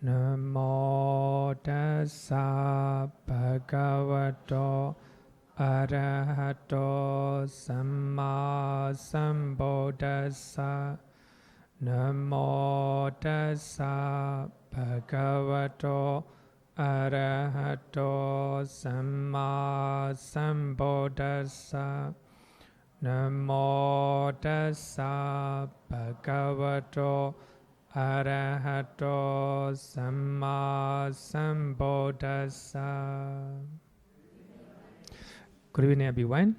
Namo tassa bhagavato arahato samma sambuddhassa. Namo tassa bhagavato arahato samma sambuddhassa. Namo tassa bhagavato arahato samma sambuddhassa. Good evening, everyone.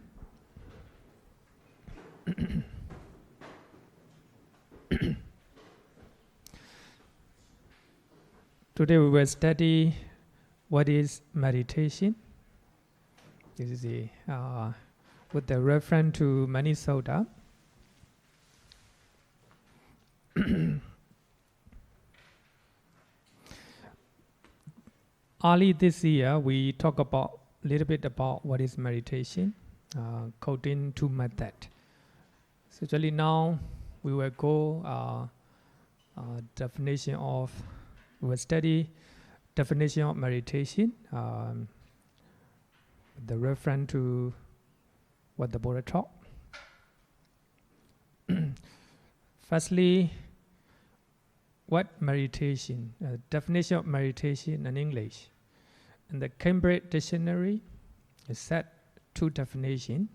Today we will study what is meditation. This is with the reference to Minnesota. Early this year, we talk about a little bit about what is meditation, quoting two methods. So actually now we will go definition of, we will study definition of meditation, the reference to what the Buddha taught. Firstly, what meditation? Definition of meditation in English. In the Cambridge Dictionary, it said two definitions.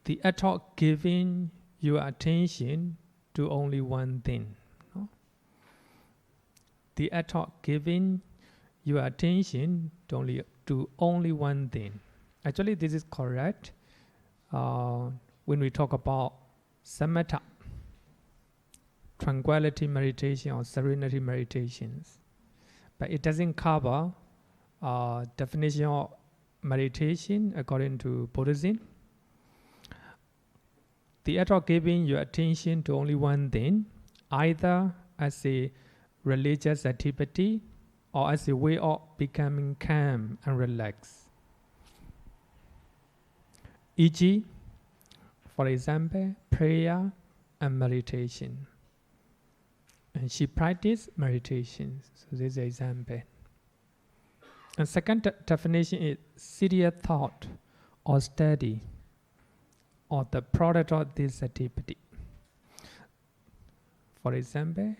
The act of giving your attention to only one thing. No? The act of giving your attention to only one thing. Actually, this is correct when we talk about samatha, tranquility meditation or serenity meditations. But it doesn't cover definition of meditation according to Buddhism. The act of giving your attention to only one thing, either as a religious activity or as a way of becoming calm and relaxed. E.g., for example, prayer and meditation. And she practiced meditation. So this is an example. And second definition is serious thought or study or the product of this activity. For example,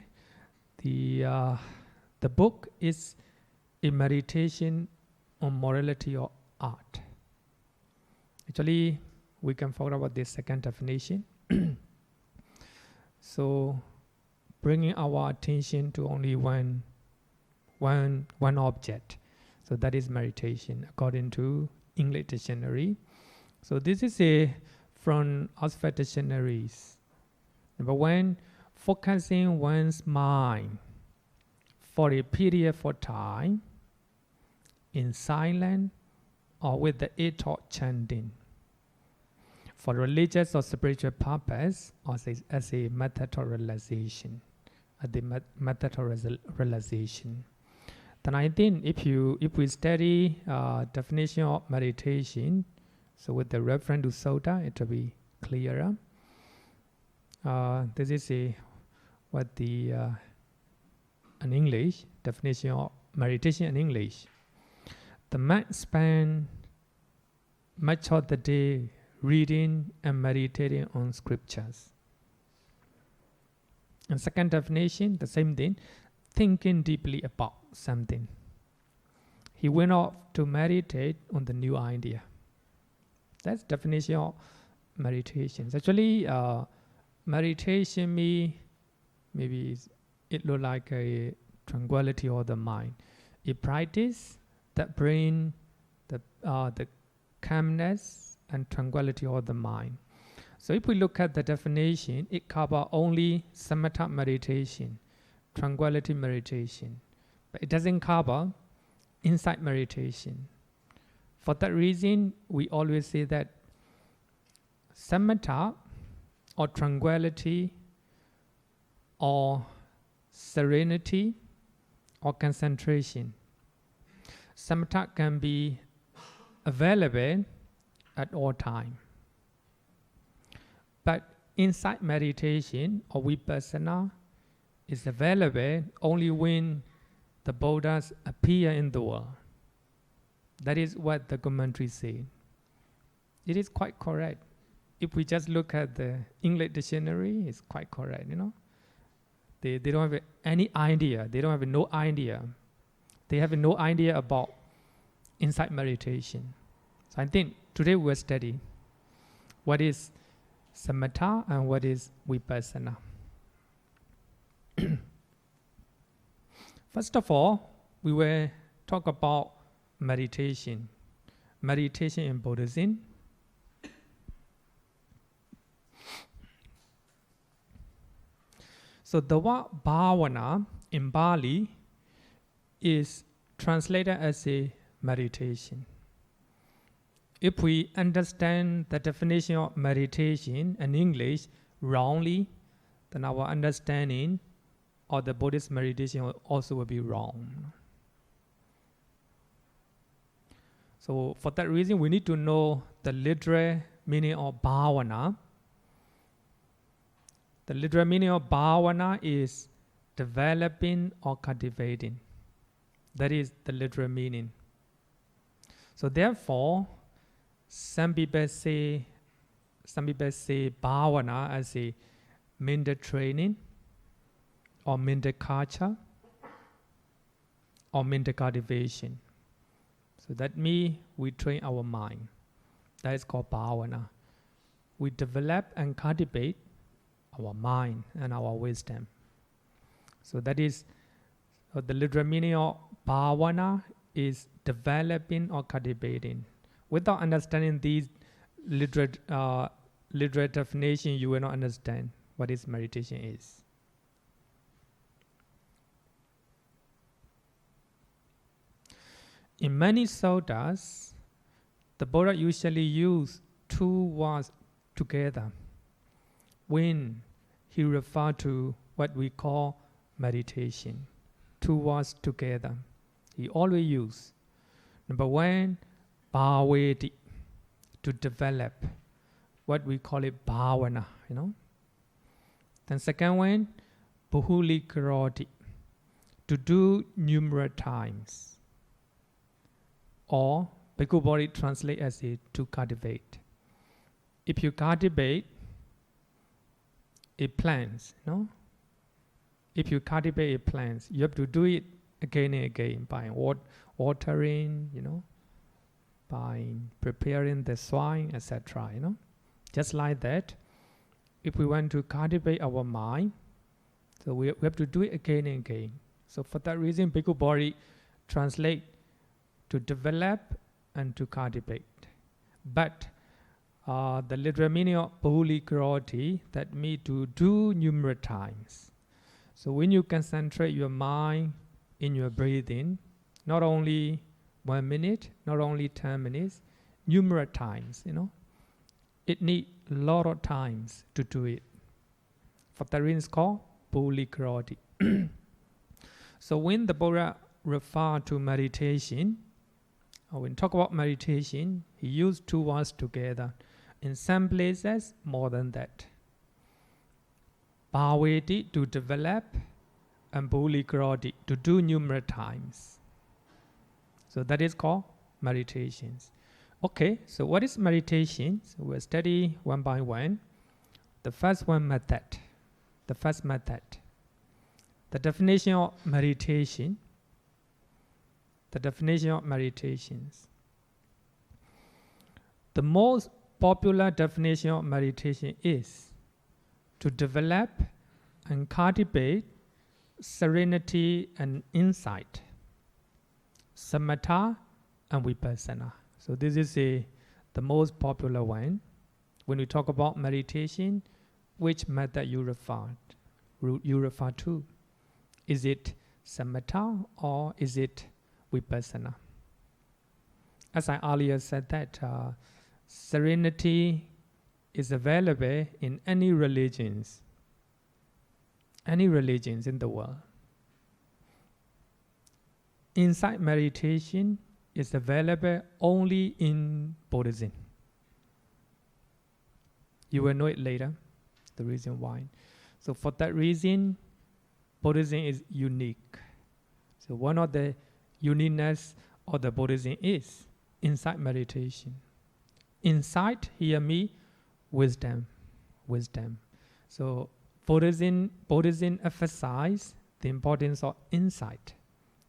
the book is a meditation on morality or art. Actually, we can forget about this second definition. So, bringing our attention to only one object. So that is meditation according to English dictionary. So this is from Oxford dictionaries. Number one, focusing one's mind for a period of time in silence or with the aid of chanting for religious or spiritual purpose or as a method of realization. Then I think if we study definition of meditation, so with the reference to Sutta, it will be clearer. This is what the in English definition of meditation in English. The man spends much of the day reading and meditating on scriptures. And second definition, the same thing, thinking deeply about something. He went off to meditate on the new idea. That's definition of meditation. Actually, meditation maybe it look like a tranquility of the mind. A practice that brings the calmness and tranquility of the mind. So if we look at the definition, it covers only samatha meditation, tranquility meditation, but it doesn't cover insight meditation. For that reason, we always say that samatha or tranquility or serenity or concentration. Samatha can be available at all time. But insight meditation or vipassana is available only when the Buddhas appear in the world. That is what the commentary say. It is quite correct. If we just look at the English dictionary, it's quite correct, you know. They don't have any idea. They don't have no idea. They have no idea about insight meditation. So I think today we'll study what is samatha and what is vipassana. First of all, we will talk about meditation. Meditation in Buddhism. So the word bhavana in Pali is translated as a meditation. If we understand the definition of meditation in English wrongly, then our understanding of the Buddhist meditation also will be wrong. So for that reason, we need to know the literal meaning of bhavana. The literal meaning of bhavana is developing or cultivating. That is the literal meaning. So therefore, some people say bhavana as a mental training or mental culture or mental cultivation. So that means we train our mind. That is called bhavana. We develop and cultivate our mind and our wisdom. So that is the literal meaning of bhavana is developing or cultivating. Without understanding these literal definition, you will not understand what is meditation is. In many suttas, the Buddha usually use two words together when he referred to what we call meditation. Two words together. He always use. Number one, bhaveti, to develop. What we call it bhavana, you know. Then second one, bahulikaroti, to do numerous times. Or Bhikkhu Bodhi translate as it to cultivate. If you cultivate, it plants, you know. If you cultivate it plants, you have to do it again and again by watering, you know, by preparing the soil, etc. You know, just like that. If we want to cultivate our mind, so we have to do it again and again. So for that reason, Bhikkhu Bodhi translate to develop and to cultivate. But the literal meaning of bahulikaroti, that means to do numerous times. So when you concentrate your mind in your breathing, not only 1 minute, not only 10 minutes, numerous times, you know, it needs a lot of times to do it. For that reason, it's called bahulikaroti. So when the Buddha referred to meditation, or when talk about meditation, he used two words together. In some places, more than that. Bhaveti, to develop, and bahulikaroti, to do numerous times. So that is called meditations. Okay, so what is meditation? So we'll study one by one. The first method. The definition of meditation. The definition of meditations. The most popular definition of meditation is to develop and cultivate serenity and insight, samatha and vipassana. So this is the most popular one. When we talk about meditation, which method you refer to? Is it samatha or is it vipassana? As I earlier said that serenity is available in any religions in the world. Insight meditation is available only in Buddhism. You will know it later, the reason why. So for that reason, Buddhism is unique. It's So one of the uniqueness of the Buddhism is insight meditation. Insight, hear me, wisdom. So Buddhism emphasizes the importance of insight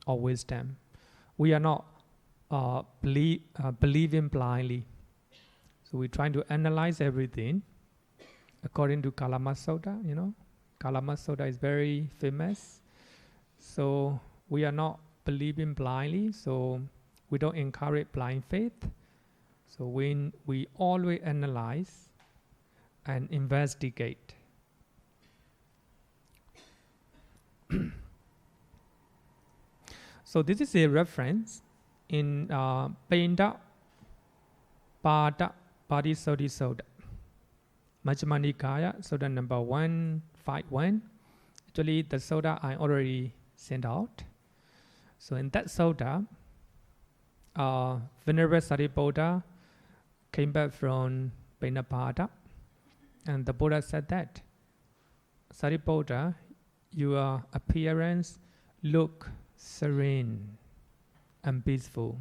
or wisdom. We are not believing blindly. So we're trying to analyze everything according to Kalama Sutta. Kalama Sutta is very famous. So we are not believing blindly. So we don't encourage blind faith. So when we always analyze and investigate. So this is a reference in Penda Pada Padisodhi Sutta, Majjhima Nikaya, Sutta number 151. Actually, the Sutta I already sent out. So in that Sutta, Venerable Sariputta came back from Penda, and the Buddha said that, Sariputta, your appearance look serene and peaceful.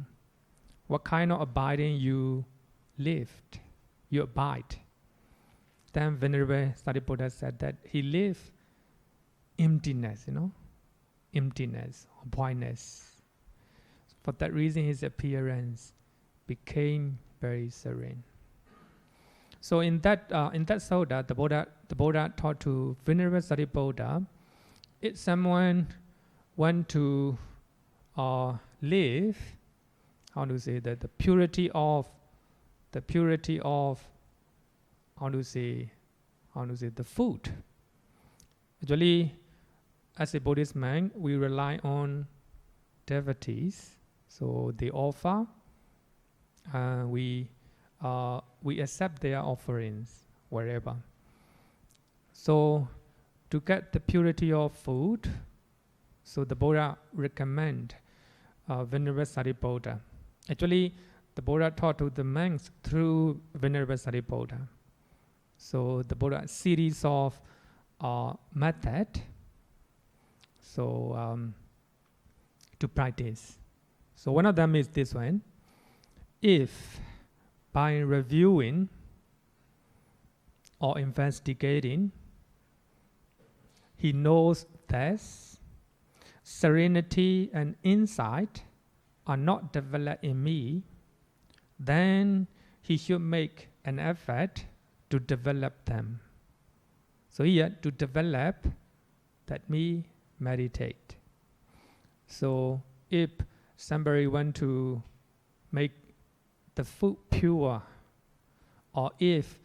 What kind of abiding you lived? You abide. Then Venerable Sariputta said that he lived emptiness, emptiness or voidness. For that reason, his appearance became very serene. So in that Sutta, the Buddha taught to Venerable Sariputta, if someone want to live, how to say that, the purity of the food. Actually, as a Buddhist man, we rely on devotees, so they offer, we accept their offerings wherever. So to get the purity of food, so the Buddha recommend Venerable Sariputta. Actually, the Buddha taught to the monks through Venerable Sariputta. So the Buddha series of method, so to practice. So one of them is this one. If by reviewing or investigating, he knows that serenity and insight are not developed in me, then he should make an effort to develop them. So here, to develop, that means meditate. So if somebody want to make the food pure, or if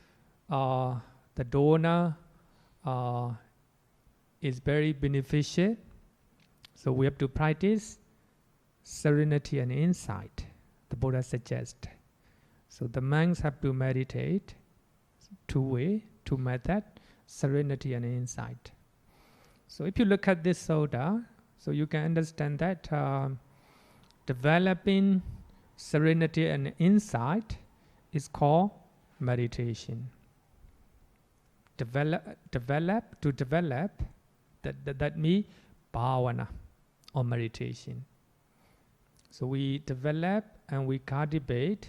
the donor is very beneficial, so we have to practice serenity and insight, the Buddha suggests. So the monks have to meditate two method, serenity and insight. So if you look at this Sutta, so you can understand that developing serenity and insight is called meditation. Develop, that means bhavana or meditation. So we develop and we cultivate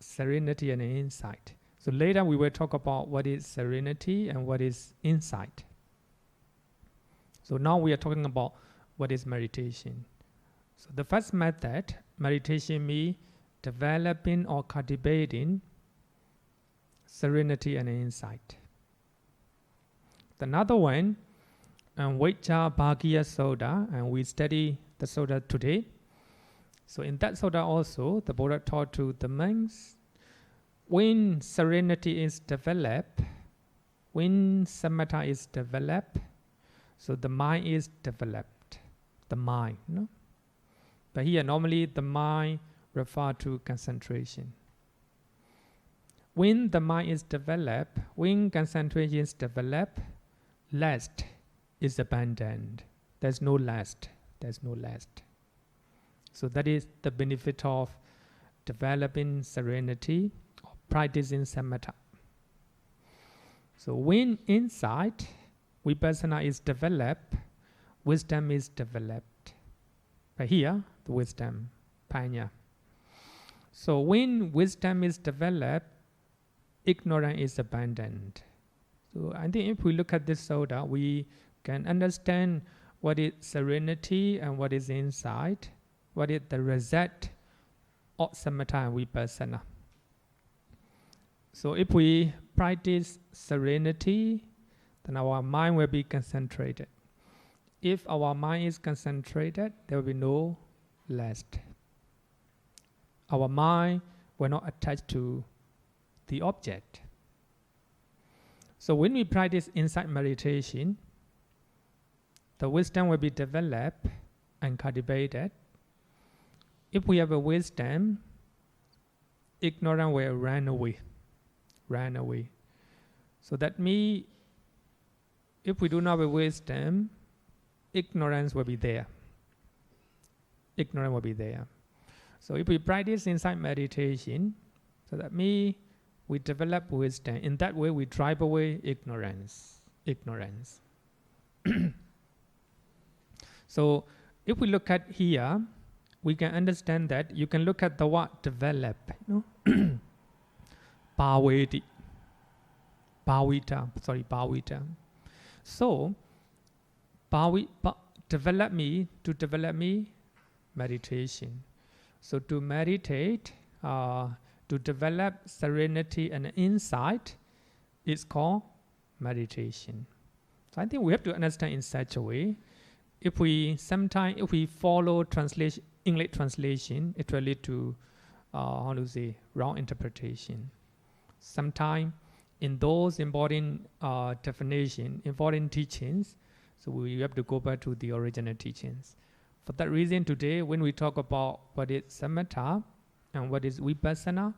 serenity and insight. So later we will talk about what is serenity and what is insight. So now we are talking about what is meditation. So the first method, meditation means developing or cultivating serenity and insight. Another one, Vajja Bhagya Sutta, and we study the Sutta today. So in that Sutta also, the Buddha taught to the monks, when serenity is developed, when samatha is developed, so the mind is developed, the mind. But here normally the mind refers to concentration. When the mind is developed, when concentration is developed, lust is abandoned. There's no lust. So that is the benefit of developing serenity or practicing samatha. So when insight, vipassana is developed, wisdom is developed. Right here, the wisdom, panya. So when wisdom is developed, ignorance is abandoned. So I think if we look at this soda, we can understand what is serenity and what is insight, what is the result of samatha and vipassana. So if we practice serenity, then our mind will be concentrated. If our mind is concentrated, there will be no lust. Our mind will not attach to the object. So when we practice insight meditation, the wisdom will be developed and cultivated. If we have a wisdom, ignorance will run away. So that means if we do not have a wisdom, ignorance will be there. So if we practice insight meditation, so that means we develop wisdom. In that way, we drive away ignorance. So if we look at here, we can understand that you can look at the word develop. Bhavita. So develop me meditation. So to meditate, to develop serenity and insight, it's called meditation. So I think we have to understand in such a way. If we follow English translation, it will lead to wrong interpretation. Sometimes in those important definition, important teachings, so we have to go back to the original teachings. For that reason, today when we talk about what is samatha and what is vipassana,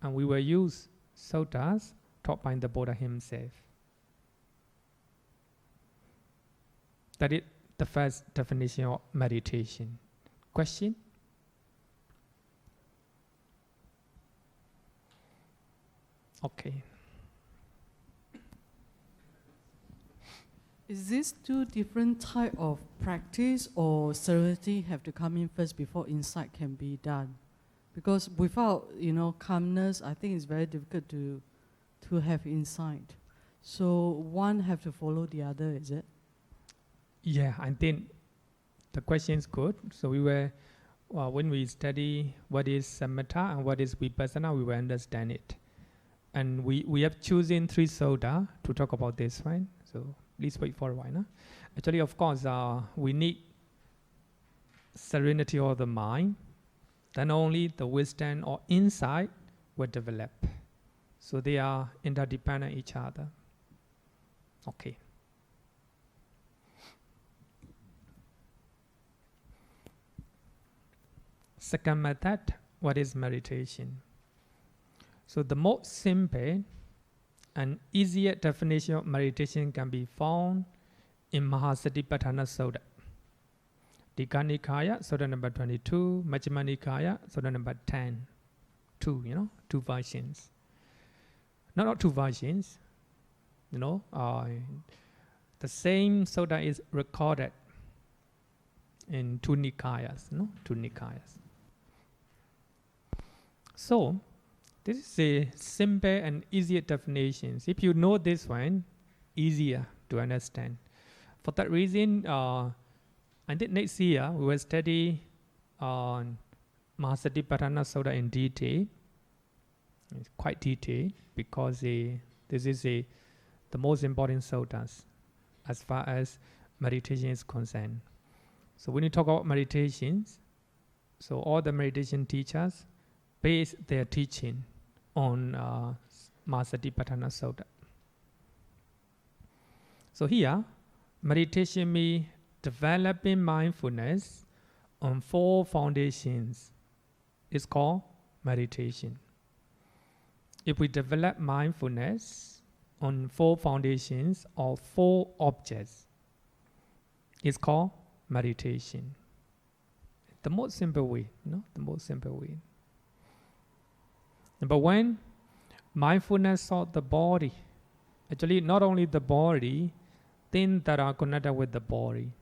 and we will use suttas taught by the Buddha himself. That is the first definition of meditation. Question? Okay. Is this two different type of practice, or serenity have to come in first before insight can be done? Because without calmness, I think it's very difficult to have insight. So one have to follow the other, is it? Yeah, I think the question is good. So we were when we study what is samatha and what is vipassana, we will understand it. And we have chosen 3 sutta to talk about this, right? So please wait for a while. Actually, of course, we need serenity of the mind. Then only the wisdom or insight will develop. So they are interdependent each other. Okay. Second method, what is meditation? So the most simple and easier definition of meditation can be found in Mahasatipatthana Sutta. Digha Nikaya, Sutta number 22, Majjhima Nikaya, Sutta number 10. 2 versions. Not 2 versions. The same Sutta is recorded in 2 Nikayas. 2 Nikayas. So, this is a simple and easier definition. If you know this one, easier to understand. For that reason, I think next year we will study on Mahasatipatthana Sutta in detail. It's quite detailed because this is the most important suttas as far as meditation is concerned. So when you talk about meditations, so all the meditation teachers base their teaching on Mahasatipatthana Sutta. So here, meditation means developing mindfulness on 4 foundations. It's called meditation. If we develop mindfulness on 4 foundations or 4 objects, it's called meditation. The most simple way, the most simple way. Number 1, mindfulness of the body. Actually, not only the body, things that are connected with the body.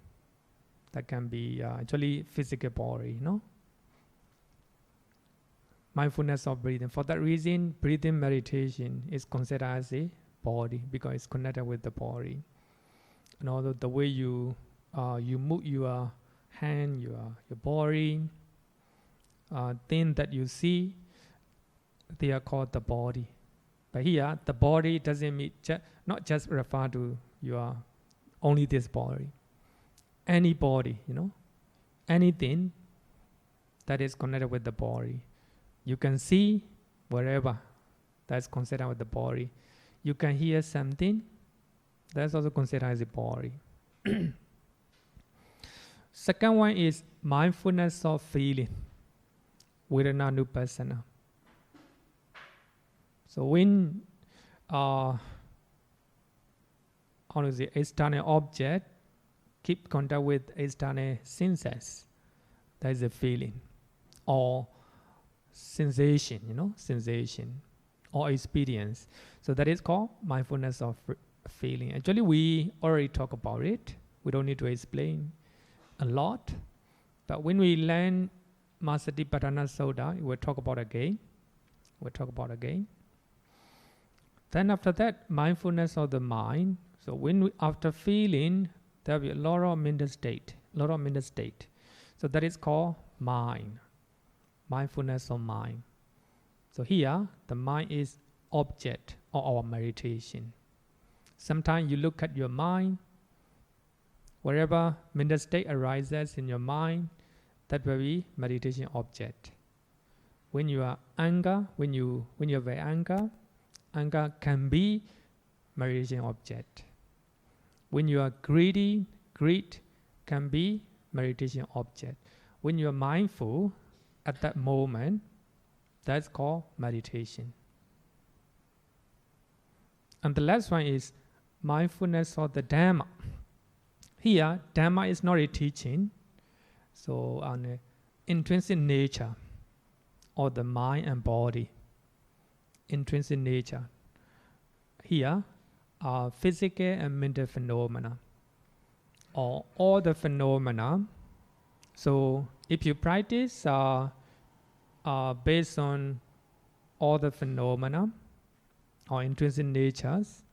That can be actually physical body, mindfulness of breathing. For that reason, breathing meditation is considered as a body because it's connected with the body. And although the way you move your hand, your body, things that you see, they are called the body. But here, the body doesn't mean not just refer to your only this body. Any body, anything that is connected with the body. You can see wherever that's considered with the body. You can hear something, that's also considered as a body. Second one is mindfulness of feeling, Vedananupassana. So when external object keep contact with external senses, there is a feeling or sensation, sensation or experience. So that is called mindfulness of feeling. Actually, we already talked about it. We don't need to explain a lot. But when we learn Masatipatthana Sutta, we'll talk about again. Then after that, mindfulness of the mind. So after feeling, there will be a lot of mental state. So that is called mind. Mindfulness of mind. So here, the mind is object of our meditation. Sometimes you look at your mind, wherever mental state arises in your mind, that will be meditation object. When you are anger, when you are very anger can be meditation object. When you are greed can be meditation object. When you are mindful at that moment, that's called meditation. And the last one is mindfulness of the Dhamma. Here, Dhamma is not a teaching. So on intrinsic nature of the mind and body. Intrinsic nature. Here are physical and mental phenomena, or all the phenomena. So if you practice based on all the phenomena or intrinsic natures,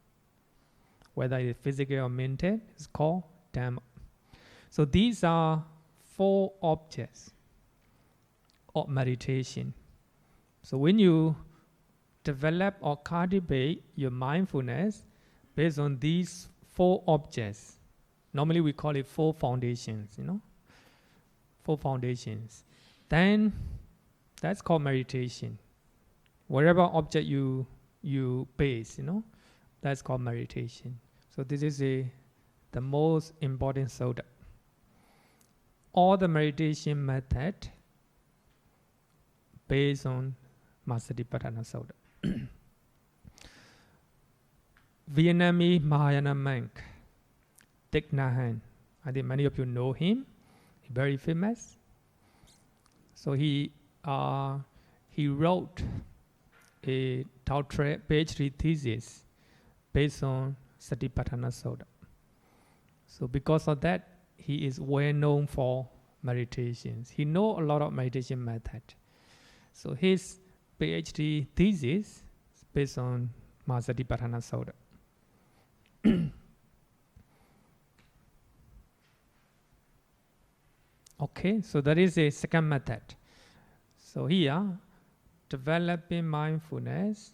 whether it is physical or mental, it's called Dhamma. So these are 4 objects of meditation. So when you develop or cultivate your mindfulness based on these 4 objects, normally we call it 4 foundations, 4 foundations. Then that's called meditation. Whatever object you base, that's called meditation. So this is the most important sutta. All the meditation method based on Masatipatthana Sutta. Vietnamese Mahayana monk Thich Nhat Hanh. I think many of you know him. He's very famous. So he wrote a doctorate PhD thesis based on Satipatthana Sutta. So because of that, he is well known for meditations. He knows a lot of meditation method. So his PhD thesis is based on Masatipatthana Sutta. Okay, so that is a second method. So here, developing mindfulness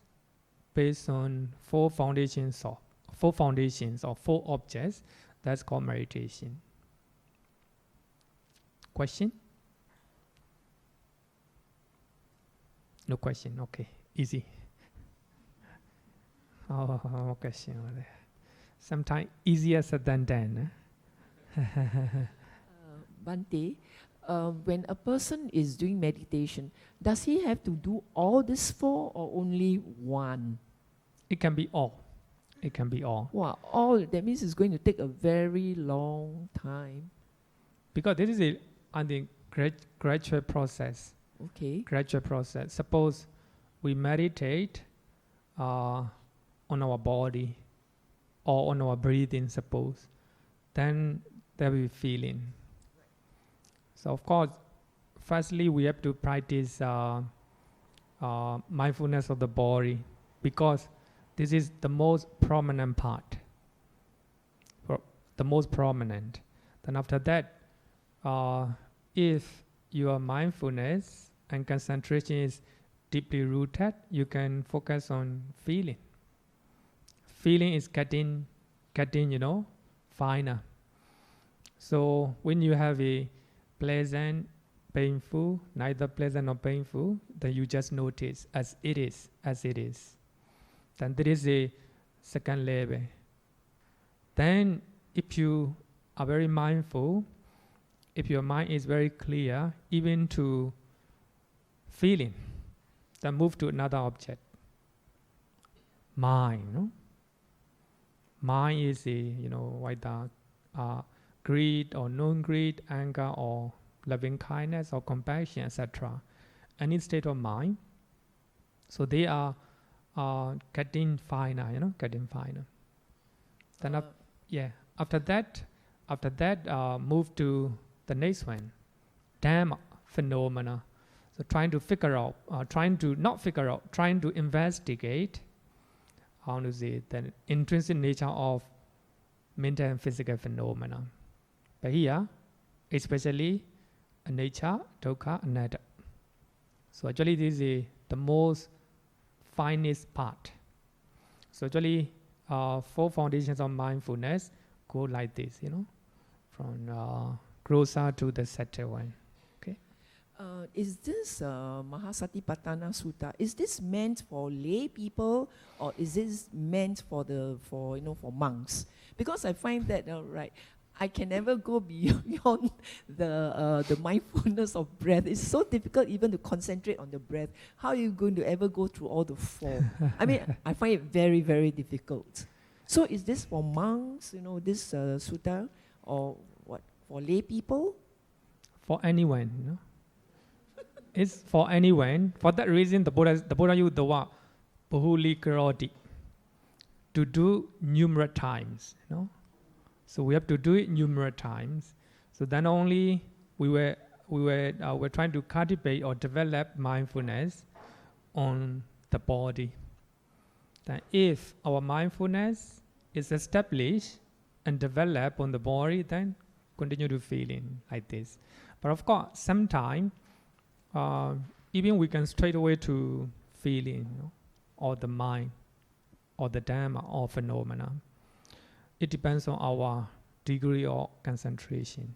based on 4 foundations or 4 objects, that's called meditation. Question? No question, okay, easy. Oh, question. Sometimes easier said than done. Bhante, when a person is doing meditation, does he have to do all these 4 or only one? It can be all. Wow, all, that means it's going to take a very long time. Because this is a gradual process. Okay. Gradual process. Suppose we meditate on our body or on our breathing, suppose. Then there will be feeling. So of course, firstly we have to practice mindfulness of the body, because this is the most prominent part, the most prominent. Then after that, if your mindfulness and concentration is deeply rooted, you can focus on feeling. Feeling is getting finer. So when you have a pleasant, painful, neither pleasant nor painful, then you just notice as it is. Then there is a second level. Then if you are very mindful, if your mind is very clear, even to feeling, then move to another object. Mind, no? Mind is whether greed or non-greed, anger or loving kindness or compassion, etc. Any state of mind. So they are getting finer, getting finer. Then after that, move to the next one, Dhamma phenomena. So trying to investigate, the intrinsic nature of mental and physical phenomena. But here, especially nature, dukkha, anatta. So actually this is the most finest part. So actually 4 foundations of mindfulness go like this, from grosser to the subtle one. Okay. Is this Mahasatipatthana Sutta, is this meant for lay people, or is this meant for monks? Because I find that I can never go beyond the mindfulness of breath. It's so difficult even to concentrate on the breath. How are you going to ever go through all the 4? I mean, I find it very, very difficult. So is this for monks, this sutta, or what, for lay people? For anyone, It's for anyone. For that reason, the Buddha used the word Bahulikaroti, to do numerous times, So we have to do it numerous times. So then only we're trying to cultivate or develop mindfulness on the body. Then if our mindfulness is established and developed on the body, then continue to feeling like this. But of course, sometimes even we can straight away to feeling, or the mind, or the Dhamma, or phenomena. It depends on our degree of concentration.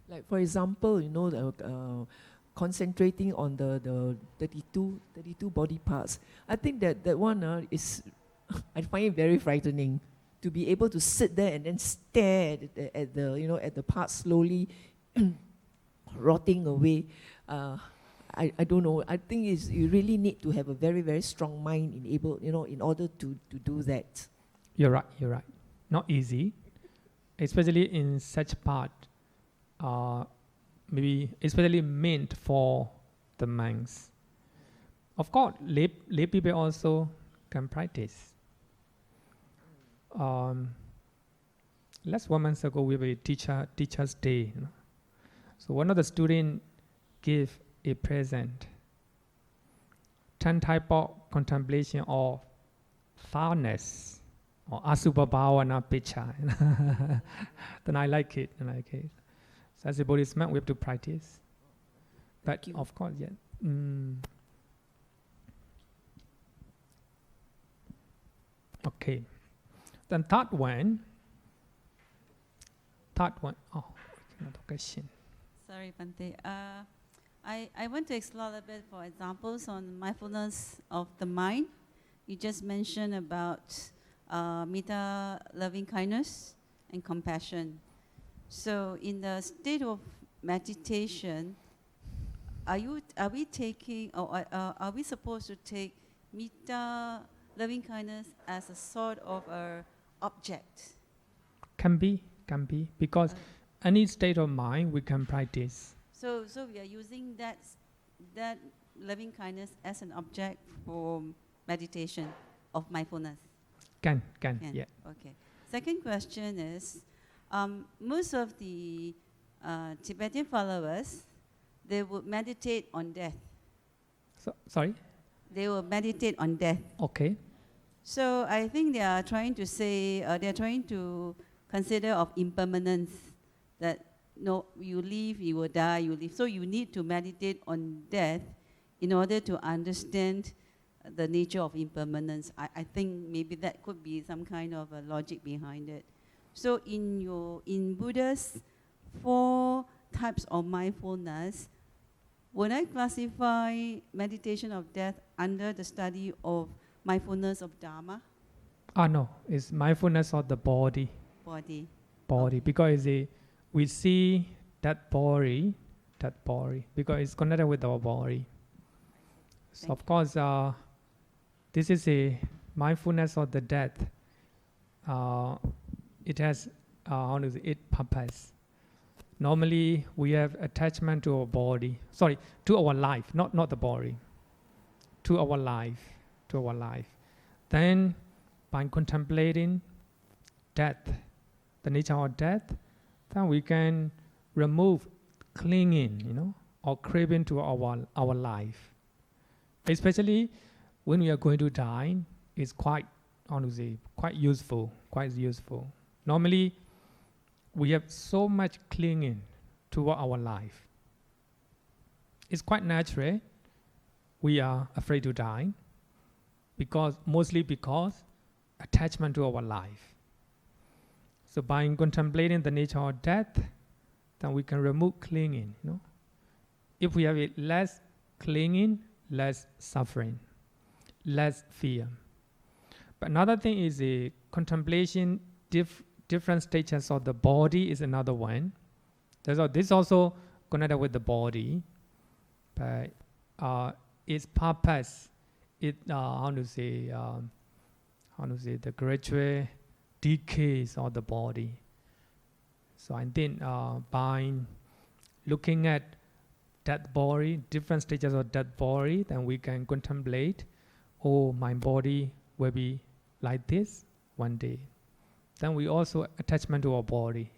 Like for example, concentrating on the 32 body parts. I think that one is, I find it very frightening to be able to sit there and then stare at the parts slowly rotting away. I don't know. I think you really need to have a very, very strong mind in order to do that. You're right. Not easy, especially in such part. Maybe especially meant for the monks. Of course, lay people also can practice. Last 1 month ago, we have a teacher's day. So one of the students gave a present. 10 type of contemplation of foulness, or asubha bhavana picture. Then I like it. So as a Bodhisattva, we have to practice. But of course, Okay. Then third one. Oh, another question. Sorry, Bhante. I want to explore a little bit for examples on mindfulness of the mind. You just mentioned about metta, loving kindness, and compassion. So in the state of meditation, are we taking, or are we supposed to take metta, loving kindness as a sort of a object? Can be, because any state of mind we can practice. So we are using that loving kindness as an object for meditation of mindfulness. Can, yeah. Okay. Second question is, most of the Tibetan followers, they would meditate on death. Sorry? They will meditate on death. Okay. So I think they are trying to say, they are trying to consider of impermanence, that no, you live, you will die, you live. So you need to meditate on death in order to understand the nature of impermanence. I think maybe that could be some kind of a logic behind it. So in Buddha's 4 types of mindfulness, would I classify meditation of death under the study of mindfulness of Dharma? No, it's mindfulness of the body. Body. Because we see that body, because it's connected with our body. So of course, this is a mindfulness of the death. It has, 8 purpose. Normally, we have attachment to our body. Sorry, to our life, not the body. To our life. Then, by contemplating death, the nature of death, then we can remove clinging, or craving to our life. Especially when we are going to die, it's quite useful. Normally, we have so much clinging to our life. It's quite natural. We are afraid to die mostly because attachment to our life. So by contemplating the nature of death, then we can remove clinging. If we have less clinging, less suffering, less fear. But another thing is a contemplation different stages of the body is another one. This also connected with the body, but its purpose, the gradual decays of the body. So I think by looking at that body, different stages of that body, then we can contemplate, my body will be like this one day. Then we also attachment to our body,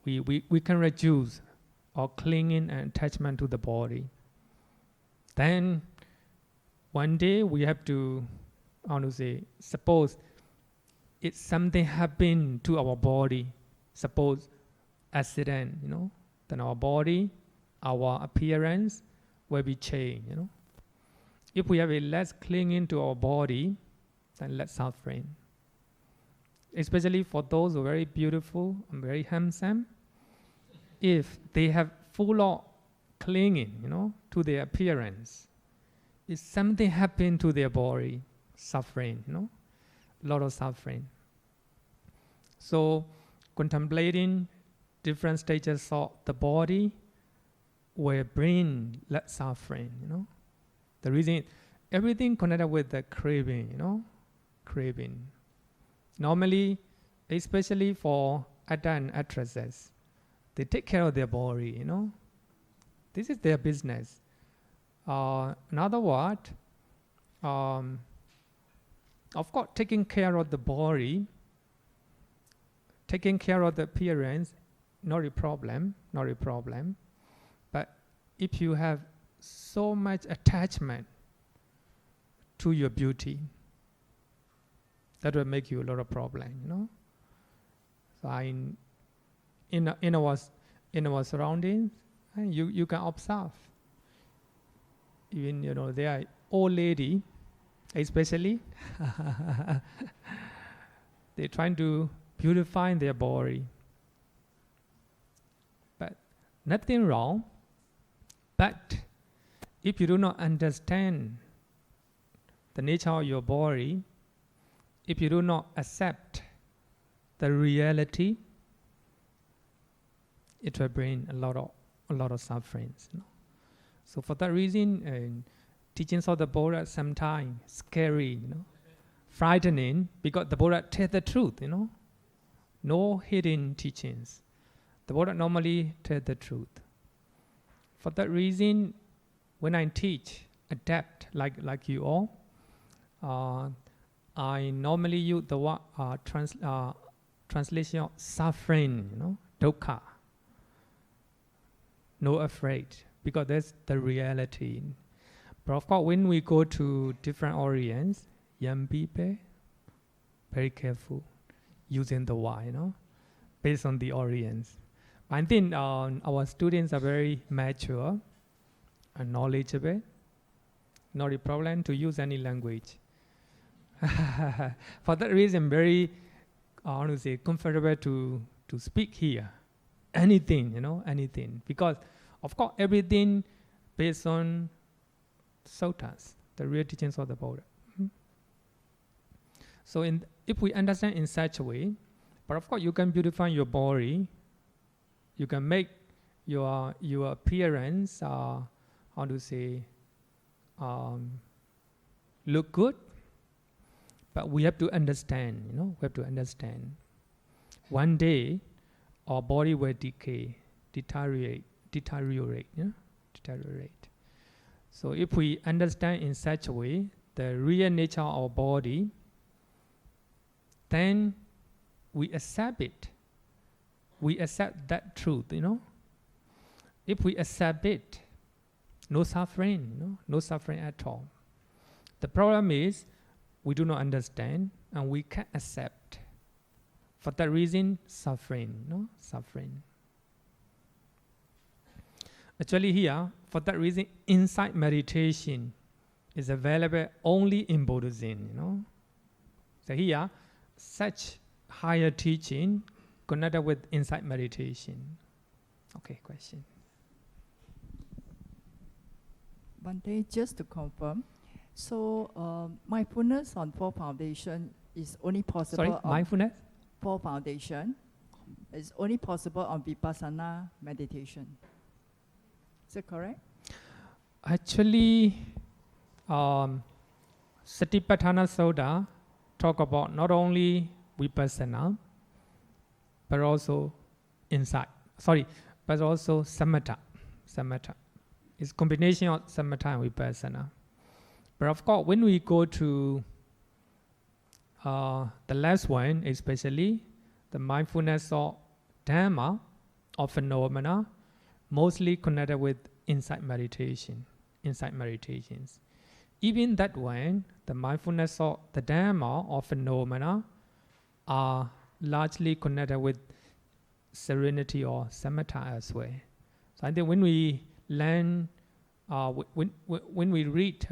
we can reduce our clinging and attachment to the body. Then one day we have to, suppose it's something happened to our body, suppose accident, then our body, our appearance will be changed, If we have a less clinging to our body, then less suffering. Especially for those who are very beautiful and very handsome, if they have full of clinging, to their appearance, if something happened to their body, suffering, a lot of suffering. So contemplating different stages of the body will bring less suffering, The reason, everything connected with the craving, craving. Normally, especially for actors and actresses, they take care of their body, This is their business. In other words, of course, taking care of the body, taking care of the appearance, not a problem. But if you have so much attachment to your beauty, that will make you a lot of problem, So in our surroundings, you can observe. Even they are old lady, especially they're trying to beautify their body, but nothing wrong. But if you do not understand the nature of your body, if you do not accept the reality, it will bring a lot of sufferings. So for that reason, teachings of the Buddha sometimes scary, frightening, because the Buddha tells the truth, no hidden teachings. The Buddha normally tells the truth. For that reason, when I teach, adapt like you all, I normally use the word translation of suffering, dukkha. no afraid, because that's the reality. But of course, when we go to different Orients, young people, very careful using the why, based on the Orients. I think our students are very mature and knowledgeable. Not a problem to use any language. For that reason, very, comfortable to speak here. Anything, anything. Because, of course, everything based on suttas, the real teachings of the Buddha. So if we understand in such a way, but of course you can beautify your body, you can make your appearance, look good, but we have to understand, we have to understand. One day, our body will deteriorate. So if we understand in such a way the real nature of our body, then we accept it. We accept that truth, If we accept it, no suffering, no suffering at all. The problem is we do not understand and we can't accept. For that reason, suffering, suffering. Actually here, for that reason, insight meditation is available only in Buddhism, So here, such higher teaching connected with insight meditation. Okay, question. Bhante, just to confirm, so mindfulness on four foundation is only possible. Sorry, mindfulness? Four foundation is only possible on vipassana meditation. Is that correct? Actually, Satipatthana Sutta talk about not only vipassana, but also insight. But also samatha. It's combination of samatha and vipassana. But of course, when we go to the last one, especially the mindfulness of Dhamma, of phenomena, mostly connected with insight meditations. Even that one, the mindfulness of the Dhamma, of phenomena, are largely connected with serenity or samatha as well. So I think when we learn, when we read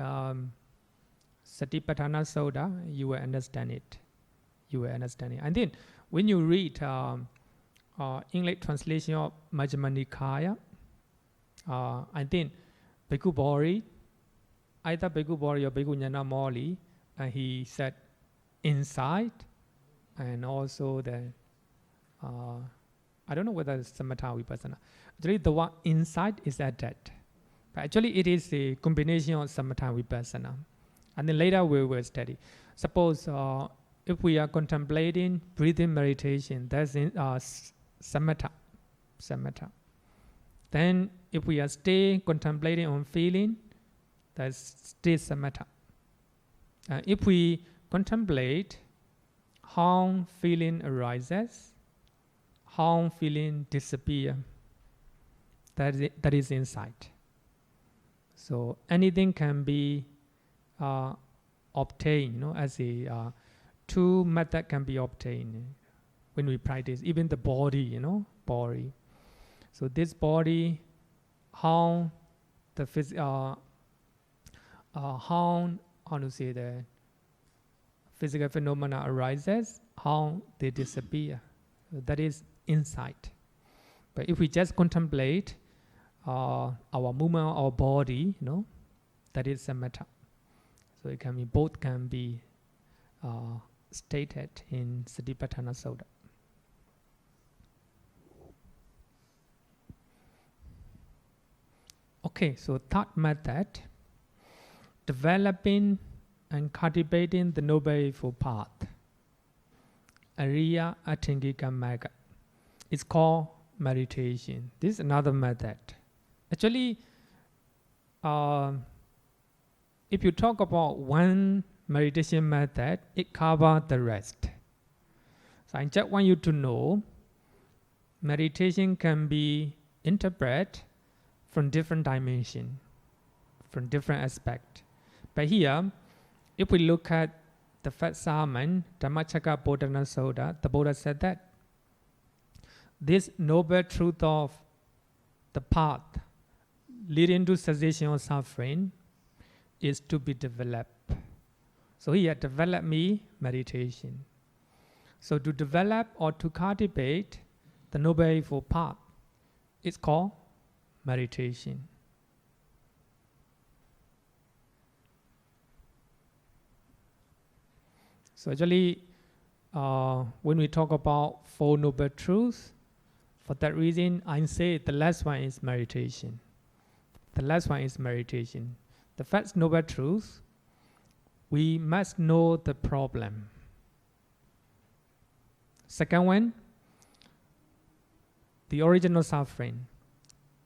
Satipatthana Sutta, you will understand it. I think when you read English translation of Majjhima Nikaya, I think Bhikkhu Bodhi, either Bhikkhu Bodhi or Bhikkhu Nyanamoli, he said insight, and also the I don't know whether it's samatha or vipassana. Actually, the word insight is added. But actually, it is a combination of samatha and vipassana. And then later we will study. Suppose if we are contemplating breathing meditation, that's in samatha. Then if we are stay contemplating on feeling, that's still samatha. If we contemplate how feeling arises, how feeling disappear, that is insight. So anything can be obtained, as a two method can be obtained when we practice. Even the body, body. So this body, how the the physical phenomena arises, how they disappear. That is insight. But if we just contemplate our movement of our body, that is samatha. So it can be both can be stated in Satipatthana Sutta. Okay, so third method, developing and cultivating the Noble Eightfold Path, Ariya Athingika Magga. It's called meditation. This is another method. Actually, if you talk about one meditation method, it covers the rest. So I just want you to know, meditation can be interpreted from different dimension, from different aspect. But here, if we look at the first sermon, Dhammacakkappavattana Sutta, the Buddha said that this noble truth of the path leading to cessation of suffering is to be developed. So here, develop me meditation. So to develop or to cultivate the Noble Eightfold Path, it's called meditation. So actually, when we talk about Four Noble Truths, for that reason, I say the last one is meditation. The last one is meditation. The first Noble Truth, we must know the problem. Second one, the origin of suffering.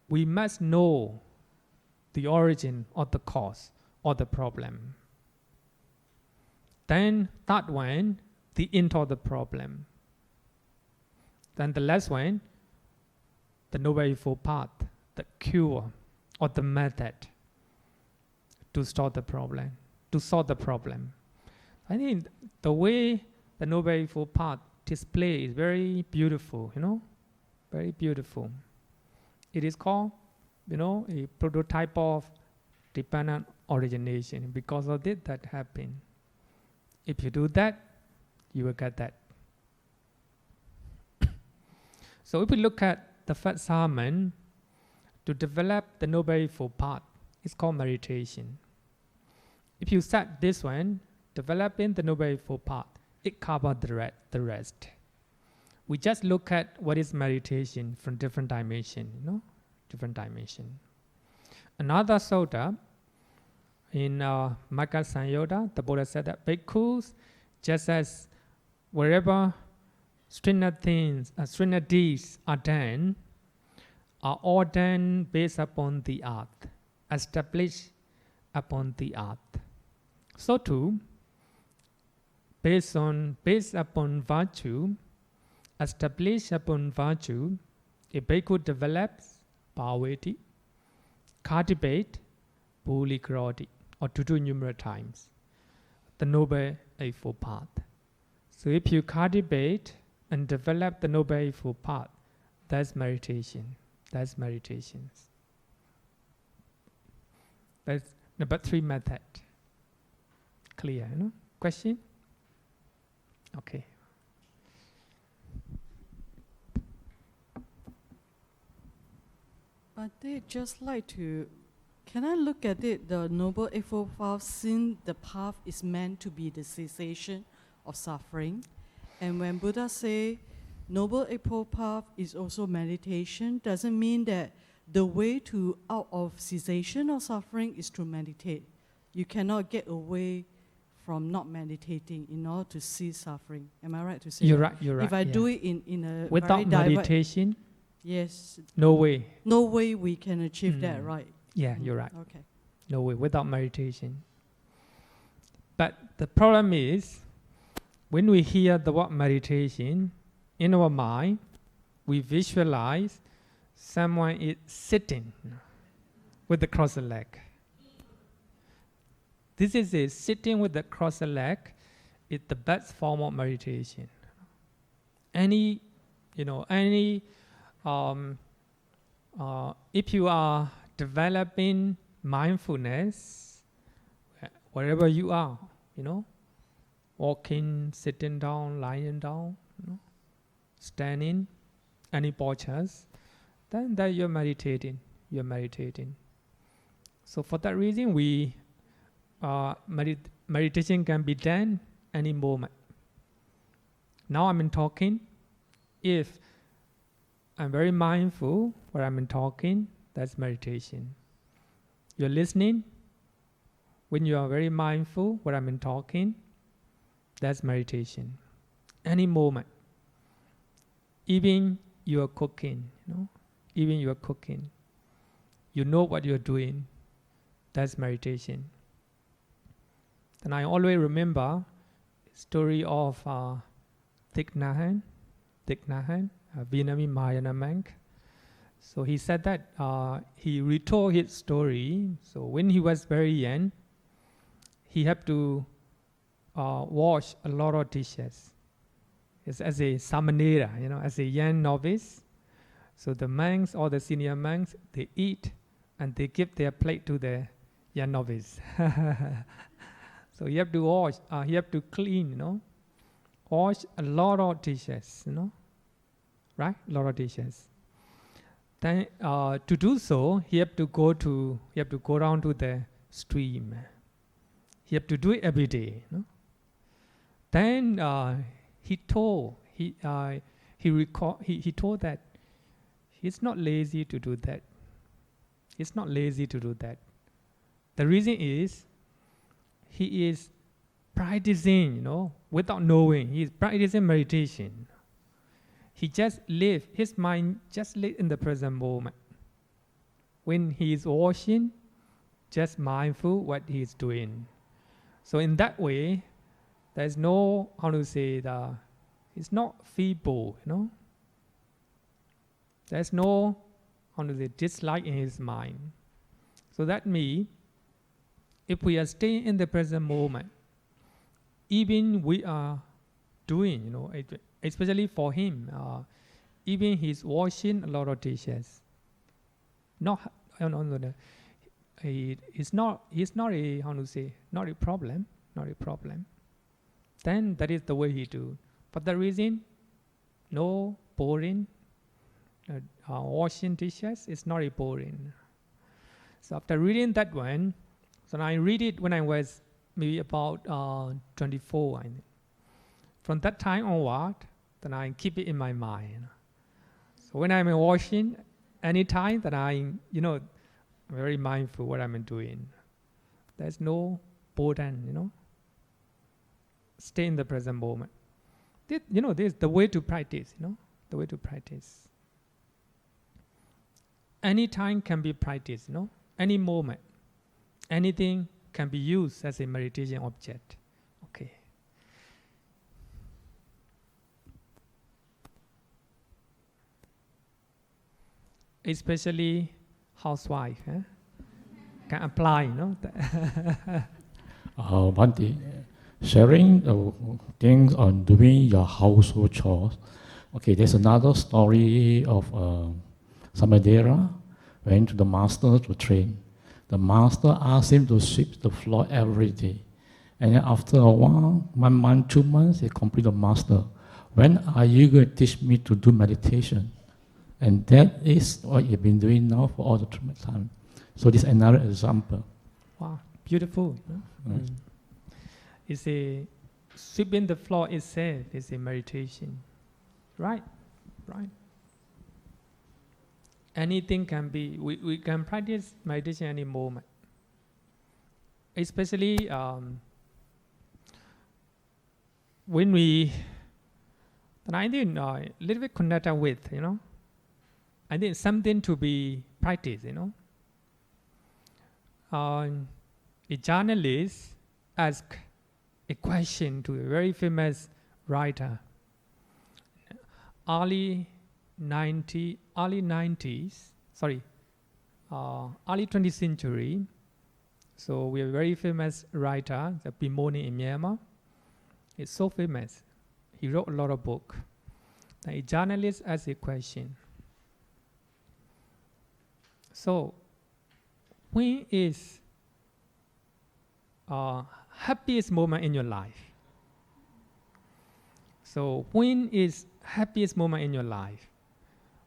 We must know the origin or the cause or the problem. Then third one, the end of the problem. Then the last one, the Noble Eightfold Path, the cure or the method to solve the problem. I think the way the Noble Eightfold Path display is very beautiful, very beautiful. It is called, a prototype of dependent origination. Because of it, that happened. If you do that, you will get that. So if we look at the first sermon, to develop the Noble Eightfold Path, it's called meditation. If you start this one, developing the Noble Eightfold Path, it covers the rest. We just look at what is meditation from different dimension, different dimension. Another sutta in Magga Sanyutta, the Buddha said that bhikkhus, just as wherever strenuous deeds are done, are all done based upon the earth, established upon the earth. So too, based upon virtue, established upon virtue, a bhikkhu develops bhavati, cultivate bulikaroti, or to do numerous times, the Noble Eightfold Path. So if you cultivate and develop the Noble Eightfold Path, that's meditation. That's meditation. That's number 3 method. Clear, Question? Okay. But they just like to, can I look at it, the Noble Eightfold Path, since the path is meant to be the cessation of suffering, and when Buddha say Noble Eightfold Path is also meditation, doesn't mean that the way to out of cessation of suffering is to meditate. You cannot get away from not meditating in order to cease suffering. Am I right to say You're that? right, you're right. If I do it in a without very meditation, yes, no way. no way we can achieve that, right? Yeah, you're right. Okay. No way, without meditation. But the problem is, when we hear the word meditation, in our mind, we visualize someone is sitting with the crossed leg. This is it. Sitting with the crossed leg is the best form of meditation. If you are developing mindfulness, wherever you are, walking, sitting down, lying down, standing, any postures, then that you're meditating. You're meditating. So for that reason, meditation can be done any moment. Now I'm talking. If I'm very mindful where I'm talking, that's meditation. You're listening. When you are very mindful where I'm talking, that's meditation. Any moment. Even you are cooking, even you are cooking. You know what you're doing. That's meditation. And I always remember the story of Thich Nhat Hanh, Vietnamese Mahayana monk. So he said that he retold his story. So when he was very young, he had to wash a lot of dishes. It's as a samanera, as a young novice. So the monks or the senior monks, they eat and they give their plate to the young novice. So you have to wash, you have to clean, wash a lot of dishes, right? A lot of dishes. Then to do so, he have to go down to the stream. He have to do it every day. Then he told that he's not lazy to do that. He's not lazy to do that. The reason is he is practicing, without knowing. He is practicing meditation. He just live, his mind just live in the present moment. When he is washing, just mindful what he is doing. So in that way, there's no, it's not feeble, There's no, dislike in his mind. So that means, if we are staying in the present moment, even we are doing, especially for him, even he's washing a lot of dishes. He's not a problem. Then that is the way he do. But the reason, no boring, washing dishes is not a boring. So after reading that one, so I read it when I was maybe about 24. From that time onward, then I keep it in my mind. So when I'm washing, anytime that I'm very mindful what I'm doing. There's no burden, Stay in the present moment. This is the way to practice, the way to practice. Any time can be practiced, any moment. Anything can be used as a meditation object. Okay. Especially housewife can apply, Bhante, sharing things on doing your household chores. Okay, there's another story of Samadera went to the master to train. The master asked him to sweep the floor every day. And then after a while, 1 month, 2 months, he completed the master. When are you going to teach me to do meditation? And that is what you've been doing now for all the time. So this is another example. Wow, beautiful. It's a sweeping the floor itself is a meditation. Right. Anything can be, we can practice meditation any moment. Especially when we, then I think a little bit connected with, I think something to be practiced, A journalist asked a question to a very famous writer. Early 20th century. So we have a very famous writer, the Bimoni in Myanmar. It's so famous. He wrote a lot of books. A journalist asked a question. So, when is happiest moment in your life? So, when is happiest moment in your life?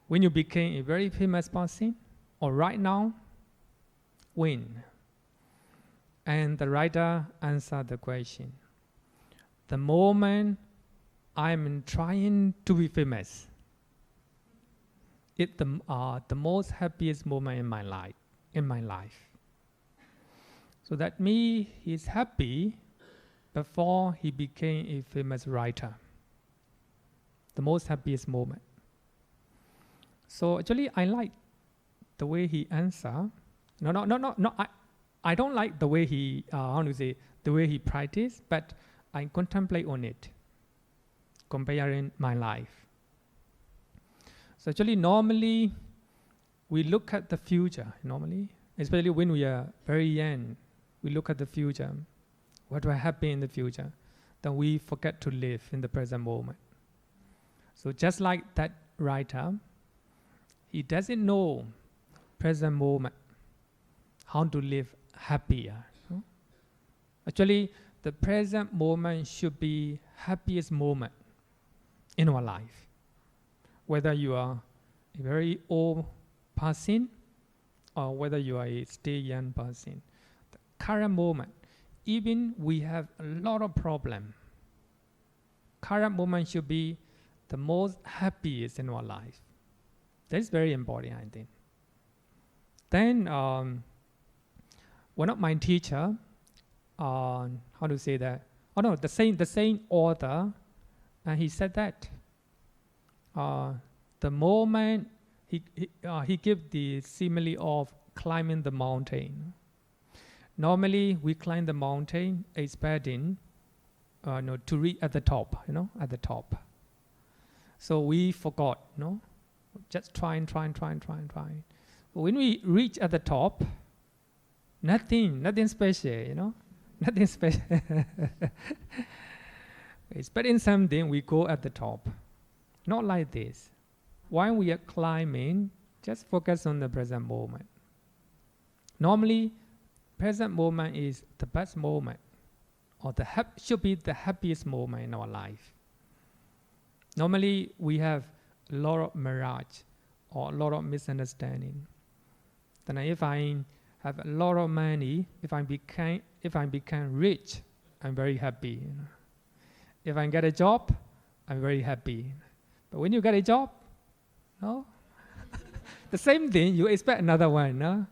When you became a very famous person, or right now? When? And the writer answered the question. The moment I'm trying to be famous. It's the most happiest moment in my life. So that means he's happy before he became a famous writer. The most happiest moment. So actually, I like the way he answered. No. I don't like the way he the way he practiced, but I contemplate on it, comparing my life. So actually, normally, we look at the future normally, especially when we are very young. We look at the future, what will happen in the future. Then we forget to live in the present moment. So just like that writer, he doesn't know present moment, how to live happier. No? Actually, the present moment should be happiest moment in our life. Whether you are a very old person or whether you are a still young person. The current moment, even we have a lot of problem, current moment should be the most happiest in our life. That's very important, I think. Then one of my teacher, how to say that? Oh no, the same author, and he said that the moment he gave the simile of climbing the mountain. Normally, we climb the mountain expecting to reach at the top, at the top. So we forgot, just trying. But when we reach at the top, nothing special, nothing special. Expecting something, we go at the top. Not like this. While we are climbing, just focus on the present moment. Normally, present moment is the best moment, or should be the happiest moment in our life. Normally, we have a lot of mirage or a lot of misunderstanding. Then if I have a lot of money, if I become rich, I'm very happy. If I get a job, I'm very happy. But when you get a job, no? The same thing, you expect another one, no?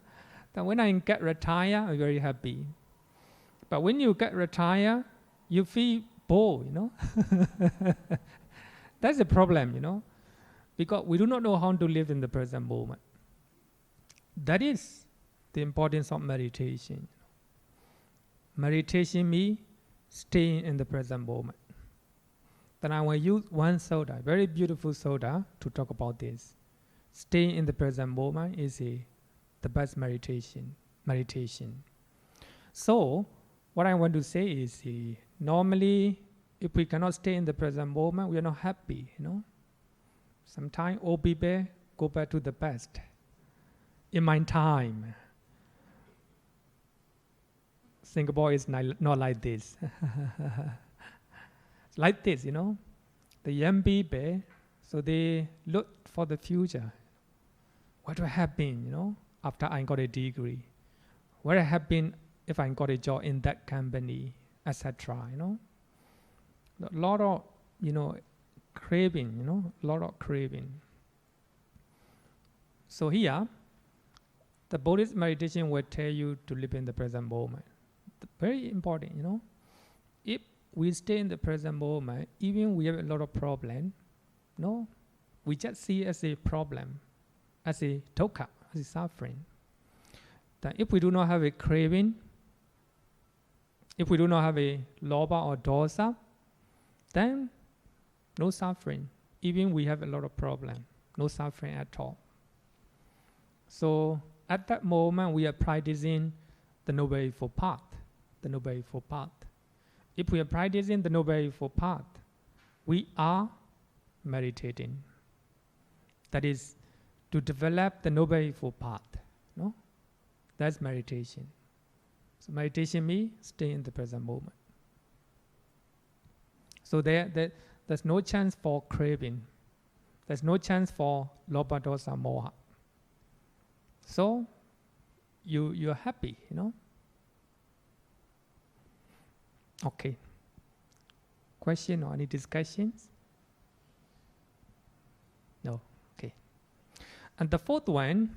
Then when I get retired, I'm very happy. But when you get retired, you feel bored, That's the problem, because we do not know how to live in the present moment. That is the importance of meditation. Meditation means staying in the present moment. Then I will use one soda, very beautiful soda, to talk about this. Staying in the present moment is the best meditation. So, what I want to say is, normally, if we cannot stay in the present moment, we are not happy, Sometimes old people go back to the past. In my time, Singapore is not like this. It's like this, The young people, so they look for the future. What will happen, after I got a degree? What will happen if I got a job in that company, etc., A lot of, craving, a lot of craving. So here, the Buddhist meditation will tell you to live in the present moment. Very important, If we stay in the present moment, even we have a lot of problem, we just see it as a problem, as a dukkha, as a suffering. Then if we do not have a craving, if we do not have a lobha or dosa, then no suffering. Even we have a lot of problem, no suffering at all. So at that moment, we are practicing the Noble Eightfold Path. The Noble Eightfold Path. If we are practicing the Noble Eightfold Path, we are meditating. That is, to develop the Noble Eightfold Path. That's meditation. So meditation means stay in the present moment. So there's no chance for craving. There's no chance for lobha, dosa, moha. So you're happy, Okay. Question or any discussions? No. Okay. And the fourth one,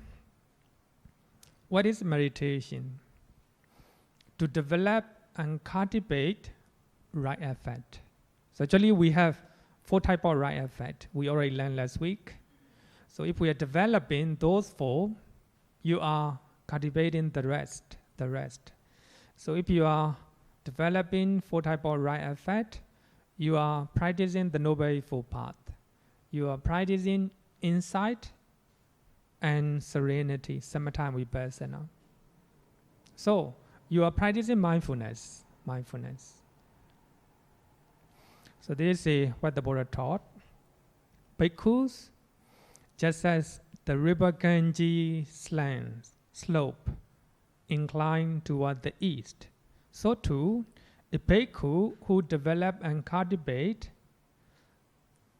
what is meditation? To develop and cultivate right effect. So actually we have 4 types of right effect. We already learned last week. So if we are developing those 4, you are cultivating the rest. So if you are developing 4 types of right effect, you are practicing the Noble Eightfold Path. You are practicing insight, and serenity, samatha and vipassana. So you are practicing mindfulness. So this is what the Buddha taught. Bhikkhus, just as the river Ganges slope inclined toward the east, so too a bhikkhu who develop and cultivate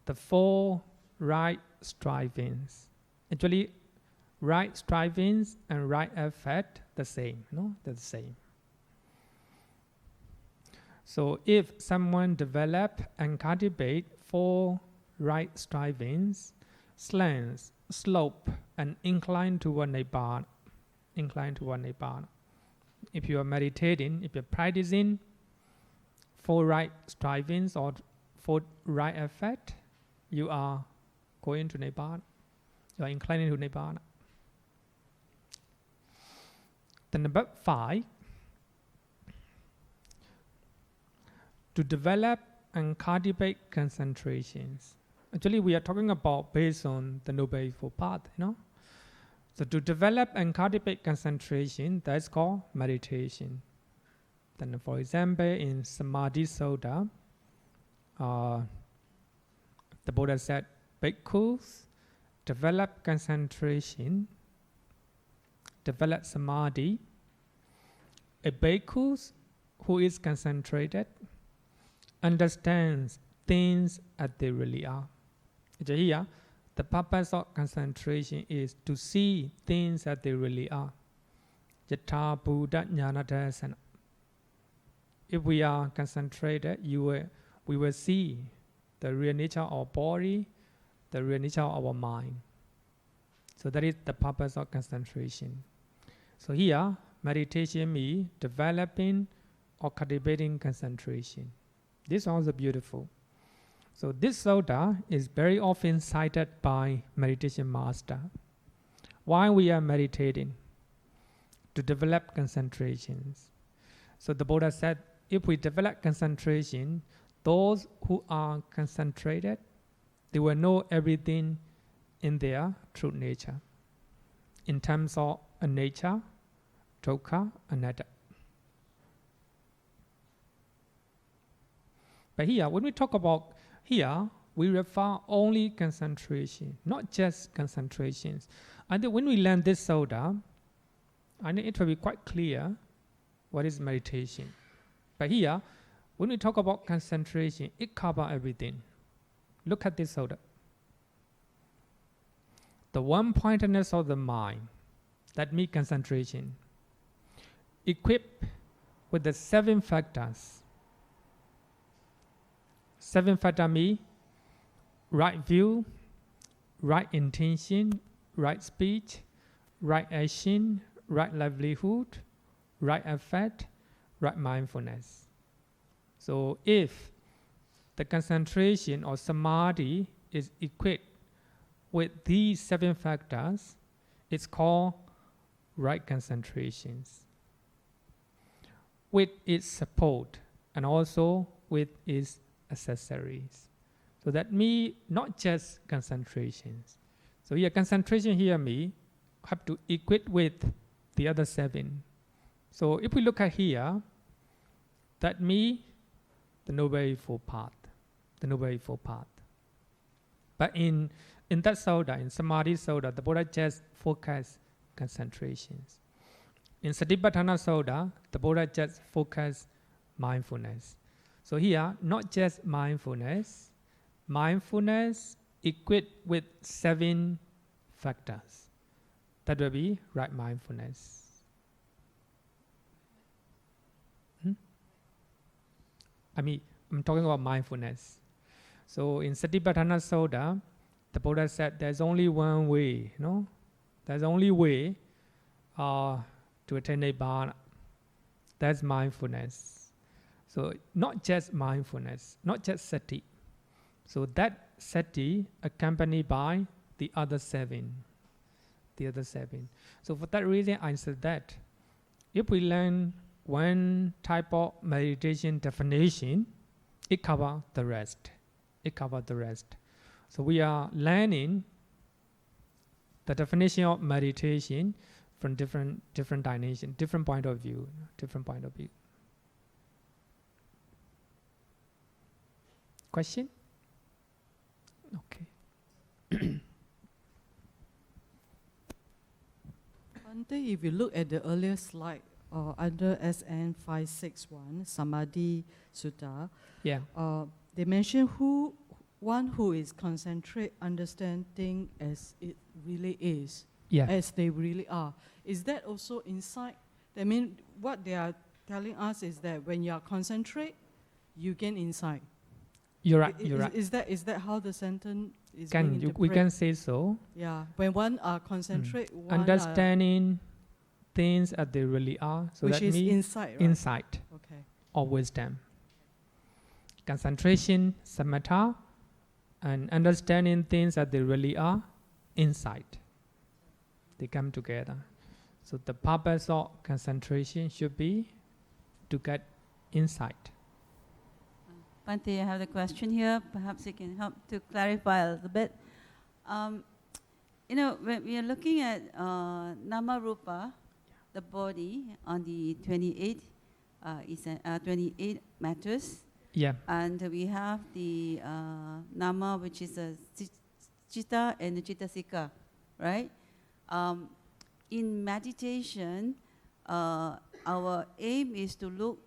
the four right strivings. Actually, right strivings and right effort, the same, no? They're the same. So if someone develop and cultivate four right strivings, slants, slope, and incline toward Nibbana, if you are meditating, if you're practicing four right strivings or four right effort, you are going to Nibbana. You are inclining to Nibbana. Then number 5, to develop and cultivate concentrations. Actually, we are talking about based on the Noble Eightfold Path, So to develop and cultivate concentration, that's called meditation. Then, for example, in Samadhi Sutta, the Buddha said, bhikkhus develop concentration, develop samadhi. A bhikkhu who is concentrated understands things as they really are. Here, the purpose of concentration is to see things as they really are. Yatha Buddha Jnanadasana. If we are concentrated, we will see the real nature of our body, the real nature of our mind. So that is the purpose of concentration. So here, meditation means developing or cultivating concentration. This is also beautiful. So this sutta is very often cited by meditation master. Why we are meditating? To develop concentrations. So the Buddha said, if we develop concentration, those who are concentrated, they will know everything in their true nature. In terms of anicca, dukkha, anatta. But here, when we talk about here, we refer only concentration, not just concentrations. I think when we learn this sutta, I think it will be quite clear what is meditation. But here, when we talk about concentration, it covers everything. Look at this sutta. The one-pointedness of the mind, that means concentration, equipped with the 7 factors. 7 factors mean right view, right intention, right speech, right action, right livelihood, right effort, right mindfulness. So if the concentration or samadhi is equipped with these 7 factors, it's called right concentrations. With its support and also with its accessories. So that means not just concentrations. So here concentration here means have to equate with the other 7. So if we look at here, that means the Noble Eightfold Path. The Noble Eightfold Path. But in that sutta, in Samadhi Sutta, the Buddha just focused concentrations. In Satipatthana Sutta, the Buddha just focused mindfulness. So here, not just mindfulness equipped with 7 factors. That will be right mindfulness. I'm talking about mindfulness. So in Satipatthana Sutta, the Buddha said there's only one way, There's only way to attain Nibbana. That's mindfulness. So not just mindfulness, not just sati. So that sati accompanied by the other 7. So for that reason, I said that if we learn one type of meditation definition, it covers the rest. So we are learning the definition of meditation from different dimension, different point of view. Question? Okay. Bhante, if you look at the earlier slide, under SN 561, Samadhi Sutta, Yeah. they mention one who is concentrate, understanding as it really is, Yeah. as they really are. Is that also insight? I mean, what they are telling us is that when you are concentrate, you gain insight. You're right. You're right. Is that how the sentence is being We interpreted? can say so. Yeah, when one concentrate, one Understanding things as they really are. So which that is means insight, right? insight Okay. or wisdom. Concentration, samatha, and understanding things as they really are, insight. They come together. So the purpose of concentration should be to get insight. Bhante, I have the question here. Perhaps you can help to clarify a little bit. When we are looking at Nama Rupa, the body on the 28 28 matters, Yeah. and we have the Nama, which is a Chitta and the Chittasika, right? In meditation, our aim is to look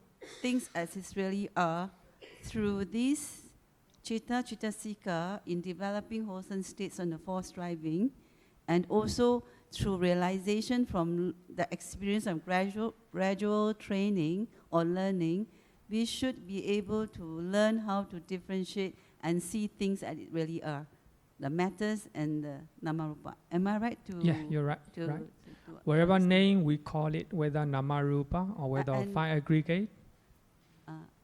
things as it really are through this Chitta, Chittasika in developing wholesome states on the four striving, and also through realization from the experience of gradual training or learning, we should be able to learn how to differentiate and see things as it really are, the matters and the Namarupa. Am I right to? Yeah, you're right. to- right. to Wherever understand? name we call it, whether Namarupa or whether and- five aggregate.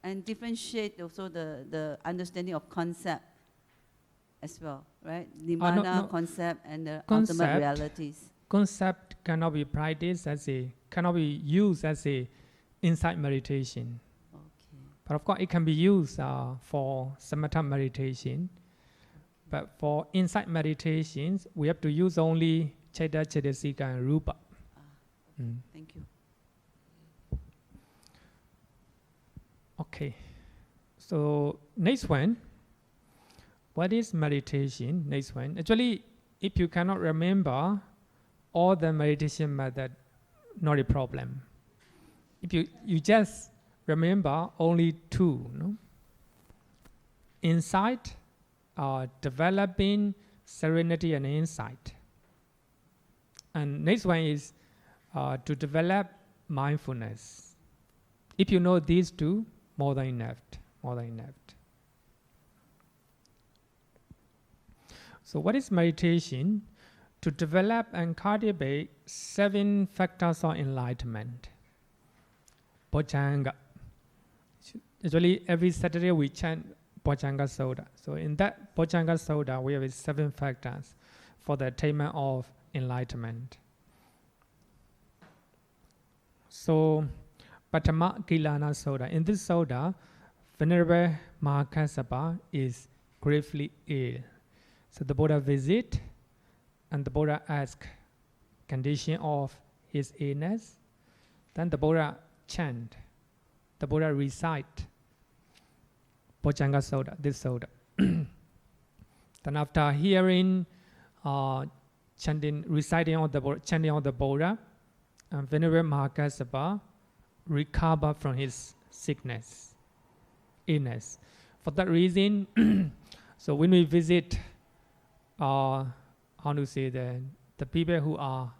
And differentiate also the understanding of concept as well, right? Nirvana no. concept and the Concept. ultimate realities. Concept cannot be practiced cannot be used as a insight meditation. Okay. But of course, it can be used for samatha meditation. But for insight meditations, we have to use only Chitta, Chittasika, and Rupa. Mm. Thank you. Okay. So next one, what is meditation? Next one. Actually, if you cannot remember all the meditation method, not a problem. If you just remember only two, no? Insight, developing serenity and insight. And next one is to develop mindfulness. If you know these two, more than enough. So what is meditation? To develop and cultivate 7 factors of enlightenment. Bojjhanga. Actually, every Saturday we chant Bojjhanga Sutta. So in that Bojjhanga Sutta, we have 7 factors for the attainment of enlightenment. So, Patama Kilana Sutta. In this Sutta, Venerable Mahakassapa is gravely ill. So the Buddha visit, and the Buddha ask condition of his illness. Then the Buddha chant, the Buddha recite Bojjhanga Sutta, this Sutta. Then after hearing reciting of the Buddha, Venerable Mahakassapa recover from his illness. For that reason, so when we visit, the people who are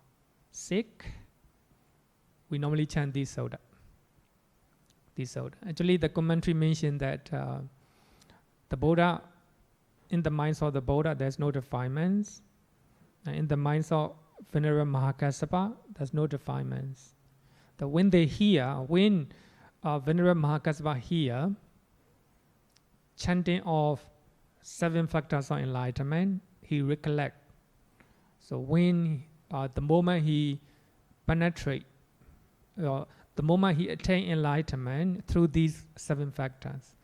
sick, we normally chant this Sutta. Actually, the commentary mentioned that the Buddha, in the minds of the Buddha, there's no defilements. And in the minds of Venerable Mahakassapa, there's no defilements. That when Venerable Mahakassapa hear chanting of 7 factors of enlightenment, he recollect. So when the moment he penetrate, the moment he attain enlightenment through these 7 factors,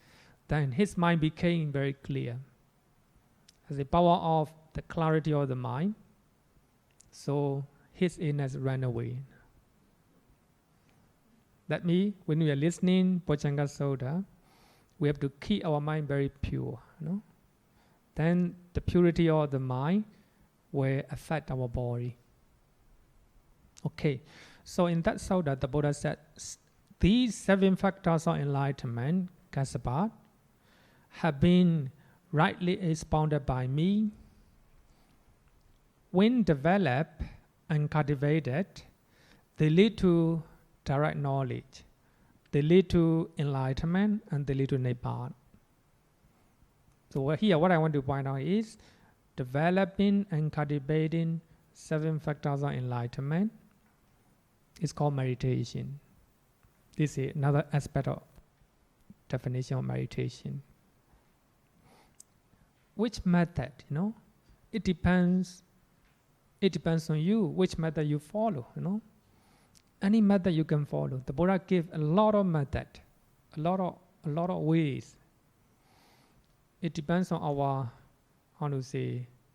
then his mind became very clear. As the power of the clarity of the mind, So his illness ran away. That means when we are listening Bojjhanga Sutta, we have to keep our mind very pure. Then the purity of the mind will affect our body. Okay, so in that Sutta, the Buddha said, these 7 factors of enlightenment, Cakkapala, have been rightly expounded by me. When developed and cultivated, they lead to direct knowledge. They lead to enlightenment and they lead to Nibbana. So here what I want to point out is developing and cultivating 7 factors of enlightenment is called meditation. This is another aspect of definition of meditation. Which method, it depends on you, which method you follow, Any method you can follow. The Buddha gave a lot of method, a lot of ways. It depends on our,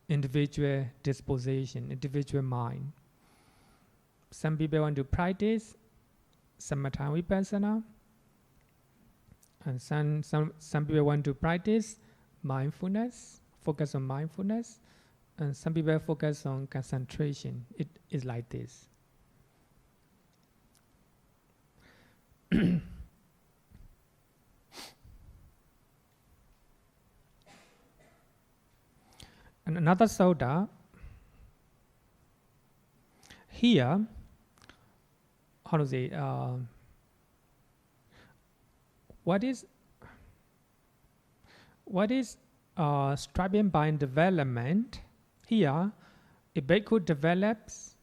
individual disposition, individual mind. Some people want to practice samatha vipassana, and some people want to practice mindfulness, focus on mindfulness, and some people focus on concentration. It is like this. And another sutta here, what is striving by development? Here, a bhikkhu develops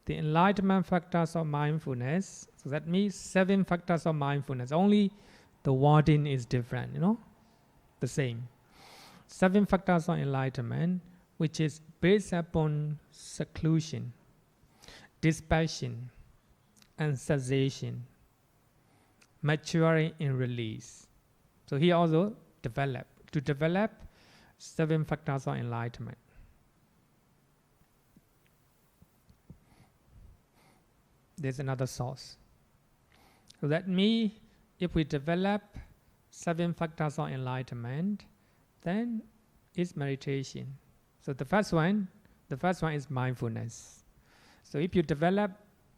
the enlightenment factors of mindfulness. So that means 7 factors of mindfulness. Only the wording is different, the same. 7 factors of enlightenment, which is based upon seclusion, dispassion, and cessation, maturing in release. So here also to develop 7 factors of enlightenment. There's another source. So that means if we develop 7 factors of enlightenment, then it's meditation. So the first one is mindfulness. So if you develop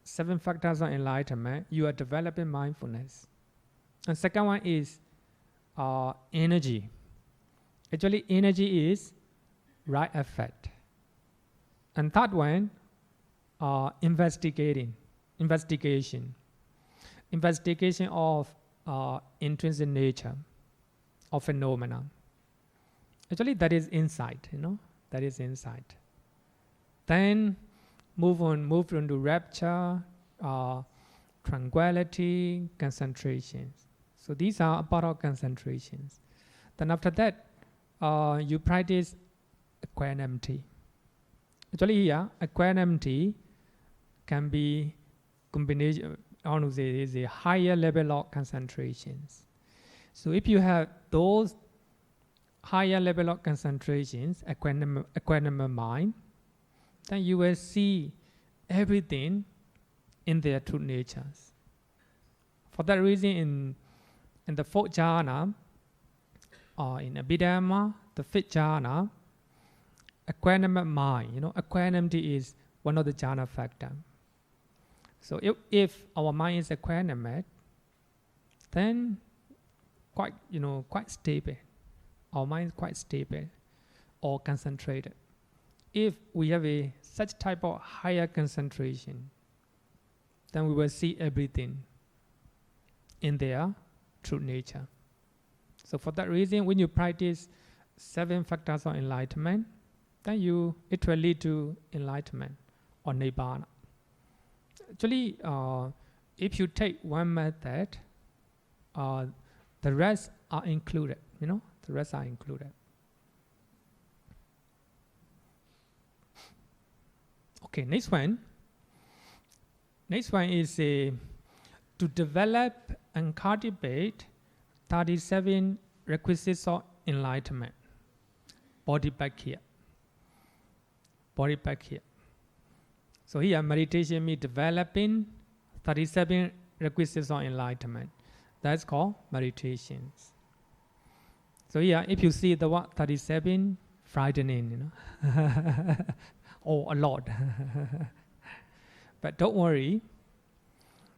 7 factors of enlightenment, you are developing mindfulness. And second one is energy. Actually, energy is right effect. And third one, investigation of intrinsic nature of phenomena. Actually, that is insight, that is insight. Then move on to rapture, tranquility, concentration. So these are part of concentrations. Then after that, you practice equanimity. Actually here, equanimity can be combination, is a higher level of concentrations. So if you have those higher level of concentrations, equanimous mind, then you will see everything in their true natures. For that reason, in the 4th jhana, or in Abhidhamma, the 5th jhana, equanimous mind, equanimity is one of the jhana factors. So if our mind is equanimous, then quite stable. Our mind is quite stable or concentrated. If we have such type of higher concentration, then we will see everything in their true nature. So for that reason, when you practice 7 factors of enlightenment, then it will lead to enlightenment or Nibbana. Actually, if you take one method, the rest are included, the rest are included. Okay, next one is to develop and cultivate 37 requisites of enlightenment. Body back here. body back here. So here meditation means developing 37 requisites of enlightenment. That's called meditations. So here, if you see the word 37, frightening, or a lot. But don't worry.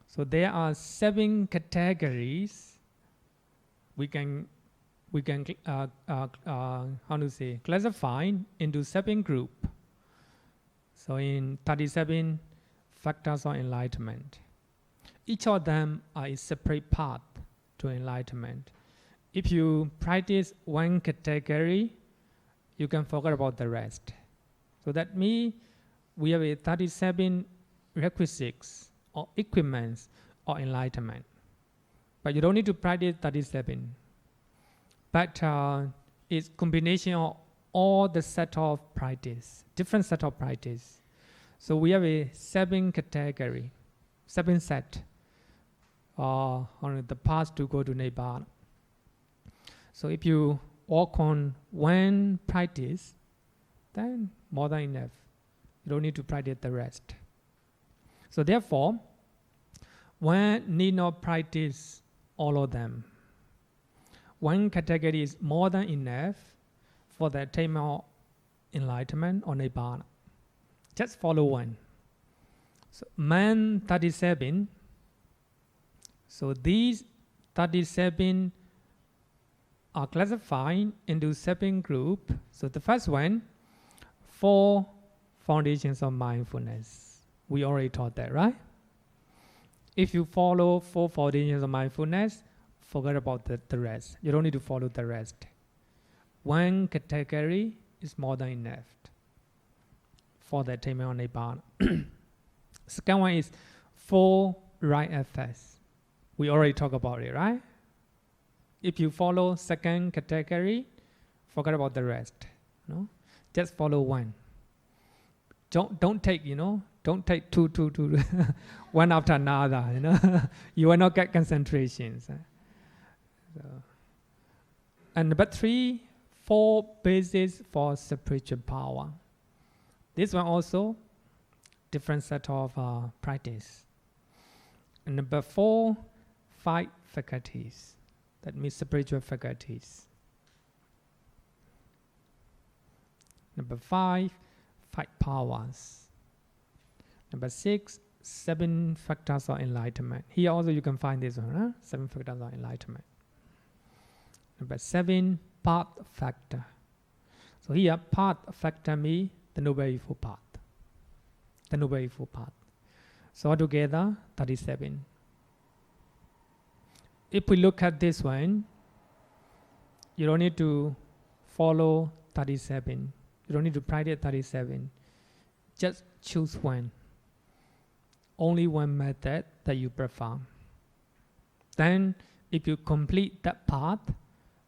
So there are 7 categories we can classify into 7 groups. So in 37 factors of enlightenment, each of them are a separate path to enlightenment. If you practice one category, you can forget about the rest. So that means we have a 37 requisites or equipments or enlightenment. But you don't need to practice 37. But it's combination of all the set of practice, different set of practice. So we have a 7 category, 7 set on the path to go to Nibbana. So if you walk on one practice, then more than enough. You don't need to practice the rest. So therefore, one need not practice all of them. One category is more than enough for the attainment of enlightenment or Nibbana. Just follow one. So man 37. So these 37 are classified into 7 groups. So the first one, 4 foundations of mindfulness. We already taught that, right? If you follow 4 foundations of mindfulness, forget about the rest. You don't need to follow the rest. One category is more than enough for the attainment of Nibbana. Second one is 4 right efforts. We already talked about it, right? If you follow second category, forget about the rest. Just follow one. Don't take, don't take two, one after another. You will not get concentrations. And number 3, 4 bases for spiritual power. This one also different set of practice. And number 4, 5 faculties. That means spiritual faculties. Number 5, 5 powers. Number 6, 7 factors of enlightenment. Here also you can find this one, 7 factors of enlightenment. Number 7, path factor. So here, path factor means the Noble Eightfold Path. The Noble Eightfold Path. So altogether, 37. If we look at this one, you don't need to follow 37. You don't need to practice 37. Just choose one. Only one method that you perform. Then, if you complete that path,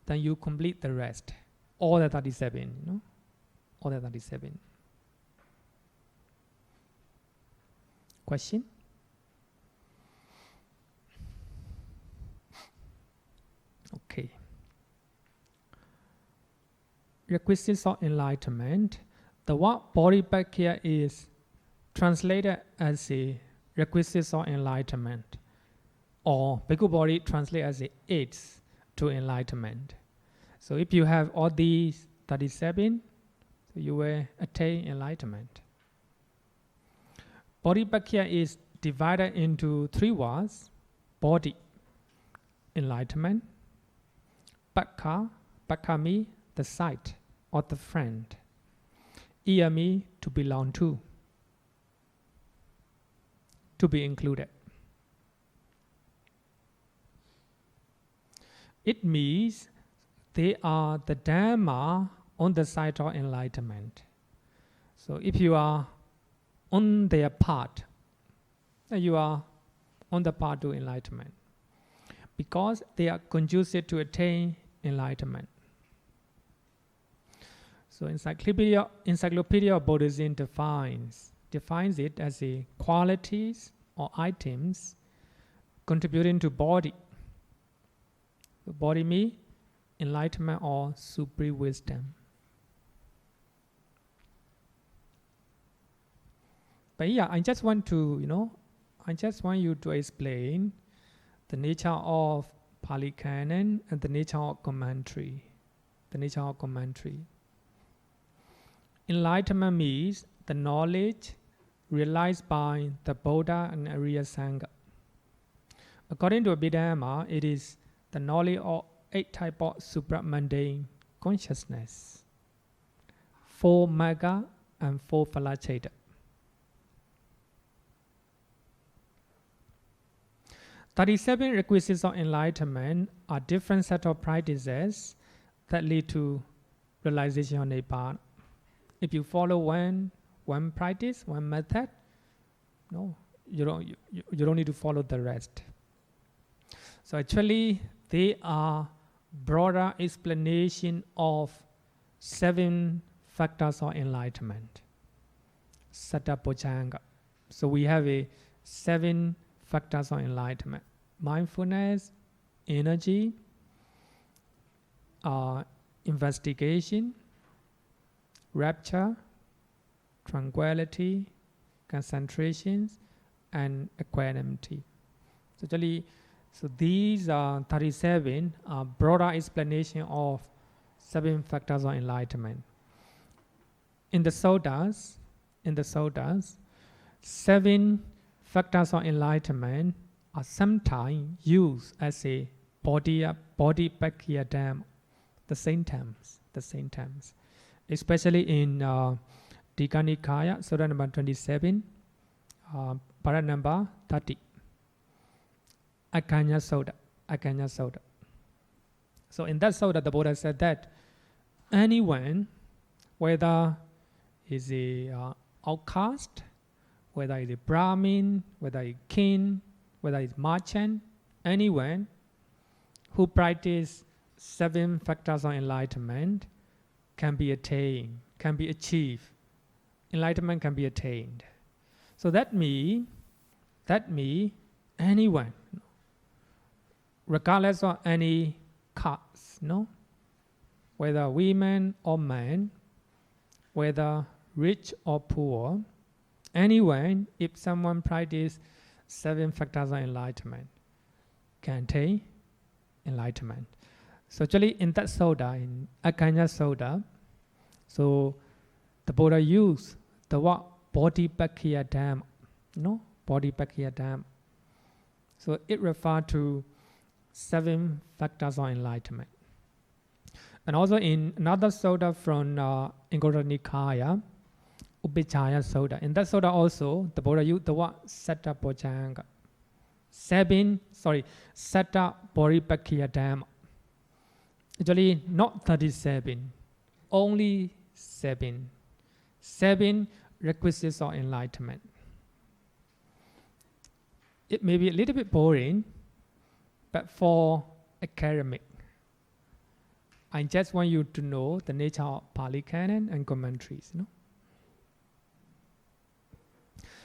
then you complete the rest. All the 37, All the 37. Question? Okay. Requisites of enlightenment. The word body back here is translated as a requisites of enlightenment, or Bhikkhu body translated as a aids to enlightenment. So if you have all these 37, so you will attain enlightenment. Body back here is divided into 3 words: body, enlightenment; Bakka means the sight or the friend; ear means to belong to be included. It means they are the Dhamma on the side of enlightenment. So if you are on their path, then you are on the path to enlightenment, because they are conducive to attain enlightenment. So Encyclopedia of Buddhism defines it as a qualities or items contributing to body. The body means enlightenment or supreme wisdom. But yeah, I just want to, I just want you to explain the nature of Pali Canon and the nature of commentary. The nature of commentary. Enlightenment means the knowledge realized by the Buddha and Arya Sangha. According to Abhidhamma, it is the knowledge of 8 types of supramundane consciousness, 4 magga and 4 phalacheta. "37 requisites of enlightenment are different set of practices that lead to realization of Nibbana. If you follow one practice, one method, no, you don't need to follow the rest. So actually, they are broader explanation of 7 factors of enlightenment. Satta Bojjhanga. So we have 7 factors of enlightenment: mindfulness, energy, investigation, rapture, tranquility, concentration, and equanimity. So actually, these are 37 broader explanation of 7 factors of enlightenment. In the suttas, 7 factors of enlightenment are sometimes used as a bodhipakkhya dhamma, the same terms. Especially in Digha Nikaya, Sutta number 27, para number 30. Akanya Sutta. So in that Sutta, the Buddha said that anyone, whether is a outcast, whether is a Brahmin, whether is king, whether is merchant, anyone who practice 7 factors of enlightenment can be attained, can be achieved. Enlightenment can be attained. So that means anyone, regardless of any caste, whether women or men, whether rich or poor, anyone, if someone practices 7 factors of enlightenment, can attain enlightenment. So actually in that Sutta, in Akanya Sutta, so the Buddha used the word bodhipakkhya dhamma, bodhipakkhya dhamma. So it refers to 7 factors of enlightenment. And also in another Sutta from Anguttara Nikaya, Upajjhaya Sutta. In that Sutta also, the Buddha used the word Satta Bojjhanga. Satta Bodhipakkhya Dhamma. Actually, not 37, only 7. 7 requisites of enlightenment. It may be a little bit boring, but for academic, I just want you to know the nature of Pali Canon and commentaries.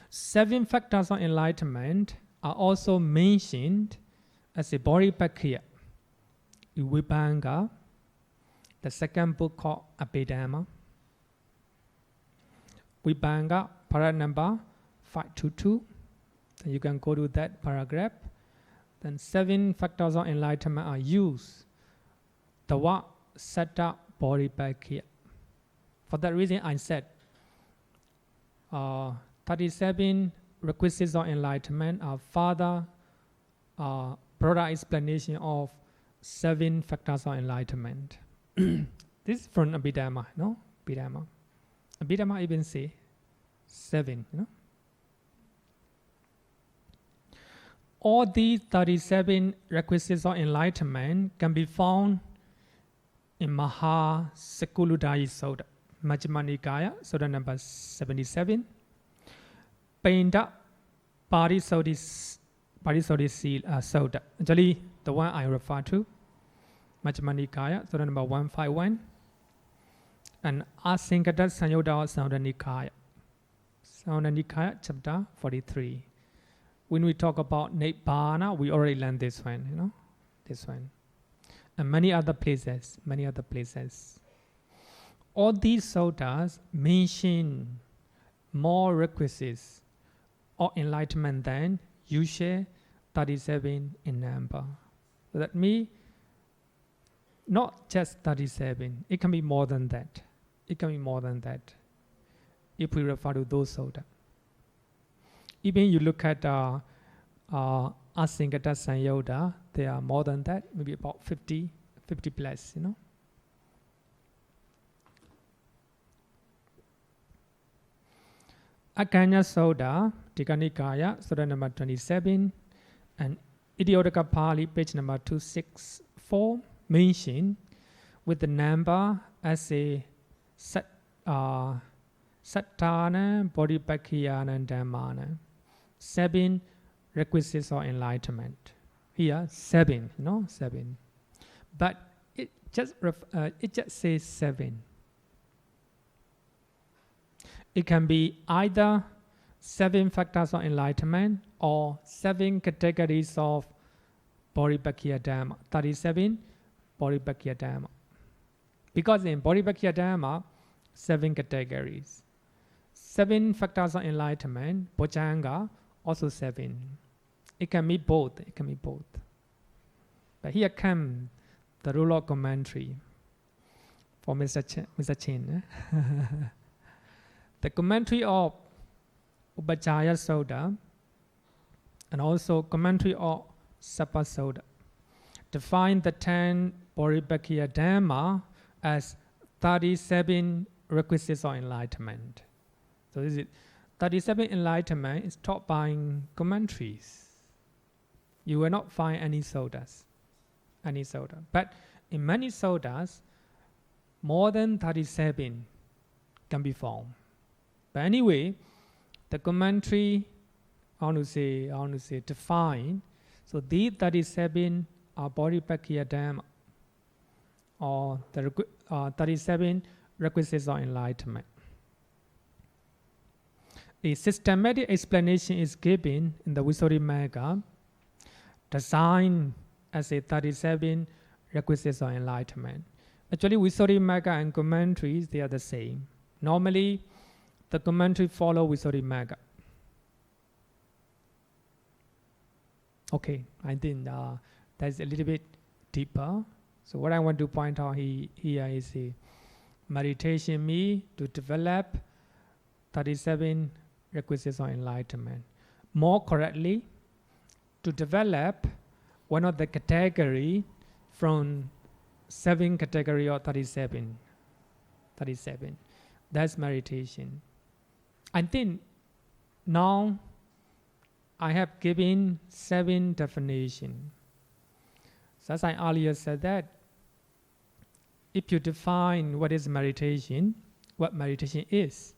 7 factors of enlightenment are also mentioned as a bodhipakkhya in Vibhanga, the second book called Abhidhamma. Vibhanga, para number 522. You can go to that paragraph. Then 7 factors of enlightenment are used. The word Satta Bodhipakkhya. For that reason, I said 37 requisites of enlightenment are further broader explanation of 7 factors of enlightenment. This is from Abhidhamma, Abhidhamma. Abhidhamma even say 7, All these 37 requisites of enlightenment can be found in Maha Sakuludaya Sutta, Majjhima Nikaya, Sutta number 77. Painda Parisodhi Sutta. Actually, the one I refer to, Majjhima Nikaya, Sutta number 151. And Asankata Sanyodha Samyutta Nikaya. Samyutta Nikaya, chapter 43. When we talk about Nibbana, we already learned this one, this one. And many other places. All these suttas mention more requisites or enlightenment, then you share 37 in number. So that means not just 37, it can be more than that. It can be more than that if we refer to those soda. Even you look at Asingata Sanyoda, they are more than that, maybe about 50 plus, you know. Akanya Soda, Tikanikaya, Soda number 27, and Idiotaka Pali, page number 264, mention with the number as a Sattana, Bodhipakkhiyana, and Dhammana. 7 requisites of enlightenment. Here, 7, you know, 7. But it just says 7. It can be either 7 factors of enlightenment or 7 categories of Bodhipakkhya Dhamma, 37 Bodhipakkhya Dhamma. Because in Bodhipakkhya Dhamma, 7 categories. 7 factors of enlightenment, Bojjhanga, also 7. It can be both, it can be both. But here comes the rule of commentary for Mr. Chin. The commentary of Upajjhaya Soda and also commentary of Sappa Soda define the 10 Bodhipakkhya Dhamma as 37 requisites of enlightenment. So this is 37 enlightenment is taught by commentaries. You will not find any sodas. But in many sodas, more than 37 can be found. But anyway, the commentary, I want to say define. So these 37 are Bodhipakkhya Dhamma, or the 37 requisites of enlightenment. A systematic explanation is given in the Visuddhimagga, designed as a 37 requisites of enlightenment. Actually, Visuddhimagga and commentaries, they are the same. Normally, the commentary follow Visuddhimagga. Okay, I think that's a little bit deeper. So what I want to point out here is a meditation me to develop 37 requisites of enlightenment. More correctly, to develop one of the category from 7 category or 37. That's meditation. I think now I have given 7 definitions. So as I earlier said that if you define what is meditation, what meditation is,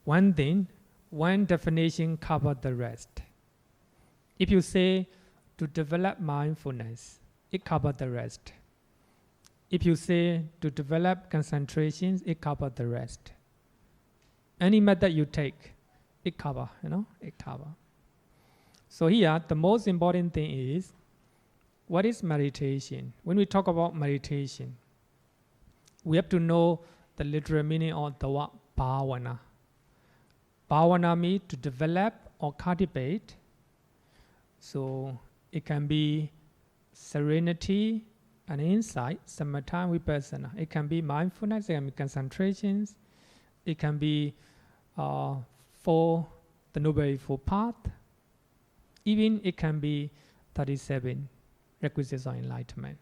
one definition covers the rest. If you say to develop mindfulness, it covers the rest. If you say to develop concentration, it covers the rest. Any method you take, it covers, it covers. So here, the most important thing is, what is meditation? When we talk about meditation, we have to know the literal meaning of the word bhavana. Bhavana means to develop or cultivate. So it can be serenity and insight, samatha vipassana. It can be mindfulness, it can be concentrations, it can be for the Noble Eightfold Path. Even it can be 37 requisites of enlightenment.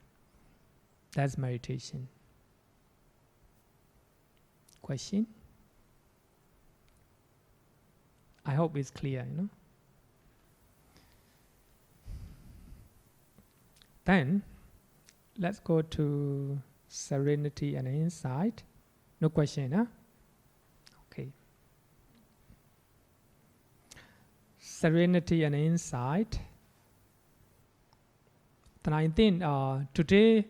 That's meditation. Question? I hope it's clear, Then, let's go to serenity and insight. No question, huh? Okay. Serenity and insight. Then I think today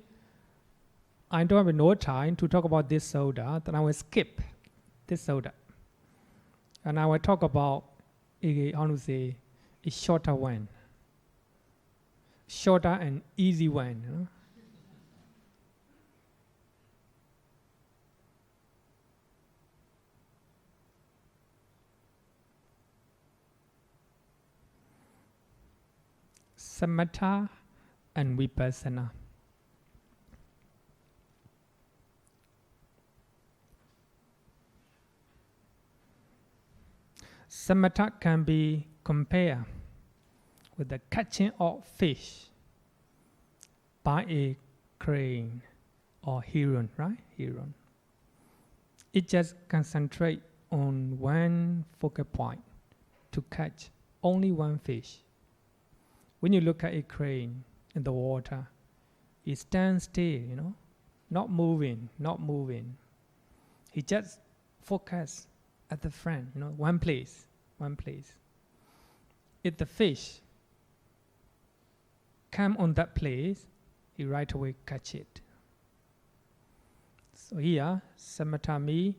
I don't have no time to talk about this soda. Then I will skip this soda, and I will talk about a shorter one, shorter and easy one. samatha and vipassana. Samatha can be compared with the catching of fish by a crane or heron, right? Heron. It just concentrates on one focal point to catch only one fish. When you look at a crane in the water, it stands still, not moving. He just focuses at the front, one place. If the fish come on that place, he right away catch it. So here, samatha means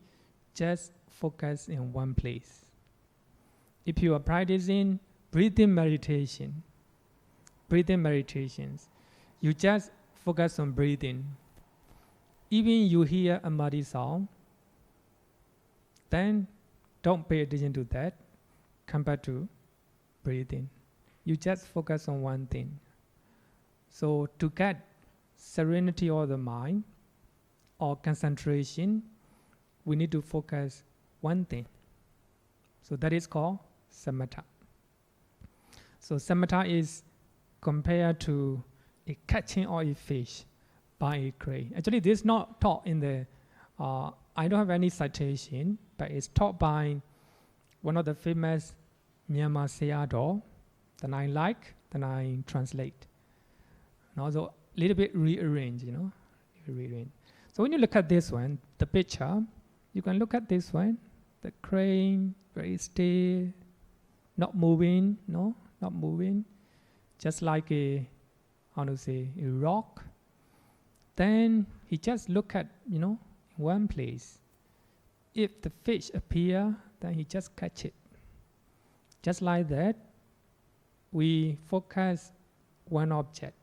just focus in one place. If you are practicing breathing meditations, you just focus on breathing. Even you hear a muddy sound, then don't pay attention to that. Come back to breathing. You just focus on one thing. So to get serenity of the mind or concentration, we need to focus one thing. So that is called samatha. So samatha is compared to a catching of a fish by a crane. Actually, this is not taught in the, I don't have any citation, but it's taught by one of the famous Myanmar Sayadaw that I like, that I translate. And also a little bit rearrange. So when you look at this one, the picture, you can look at this one, the crane, very still, not moving, not moving, just like a rock. Then he just look at, one place. If the fish appear, then he just catch it. Just like that, we focus one object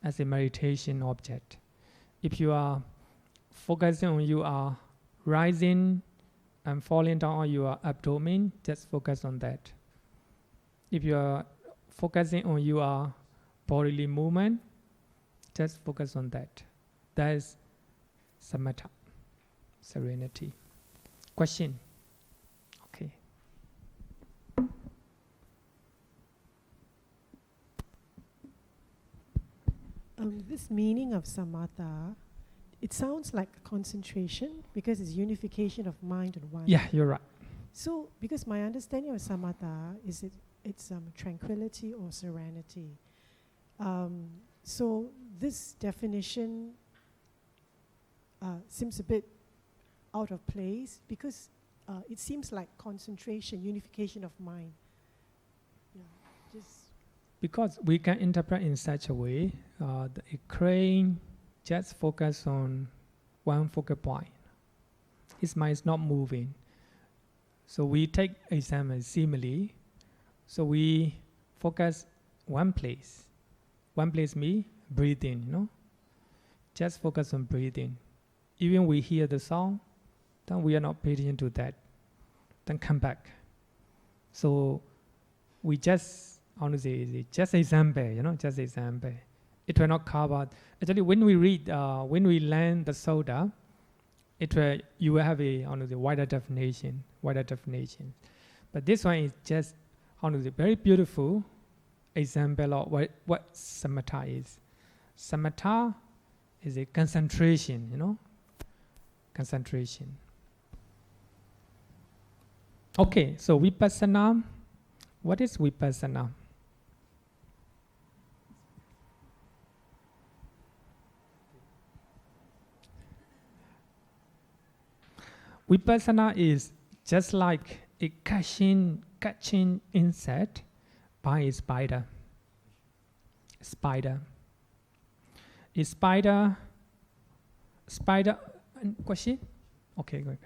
as a meditation object. If you are focusing on you are rising and falling down on your abdomen, just focus on that. If you are focusing on your bodily movement, just focus on that. That is samatha, serenity. Question? Okay. This meaning of samatha, it sounds like concentration because it's unification of mind and one. Yeah, you're right. So, because my understanding of samatha is it's tranquility or serenity. So this definition seems a bit out of place because it seems like concentration, unification of mind. Yeah, just Because we can interpret in such a way, a crane just focus on one focal point. His mind is not moving. So we take example simile. So we focus one place. One place means breathing, Just focus on breathing. Even we hear the sound, then we are not paying attention to that. Then come back. So we just, just example, just example. It will not cover. Actually, when we read, when we learn the Sutta, you will have a wider definition. But this one is just very beautiful example of what samatha is. Samatha is a concentration, concentration. Okay, so vipassana. What is vipassana? Vipassana is just like a catching insect by a spider. A spider. Question? Okay, go ahead.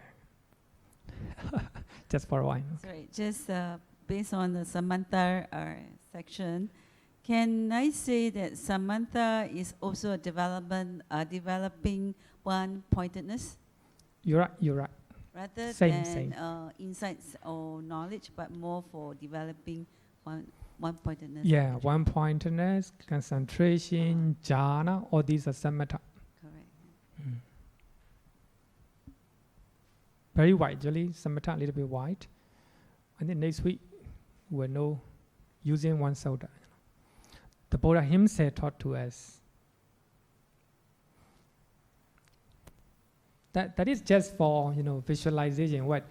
Just for a while. Sorry, just based on the Samantha section, can I say that Samantha is also a developing one-pointedness? You're right. Rather Same. than insights or knowledge, but more for developing one-pointedness. Yeah, one-pointedness, concentration, jhana, all these are samatha. Correct. Very wide, usually samatha a little bit wide. And then next week, we'll know using one soda. The Buddha himself taught to us. That is just for visualization. What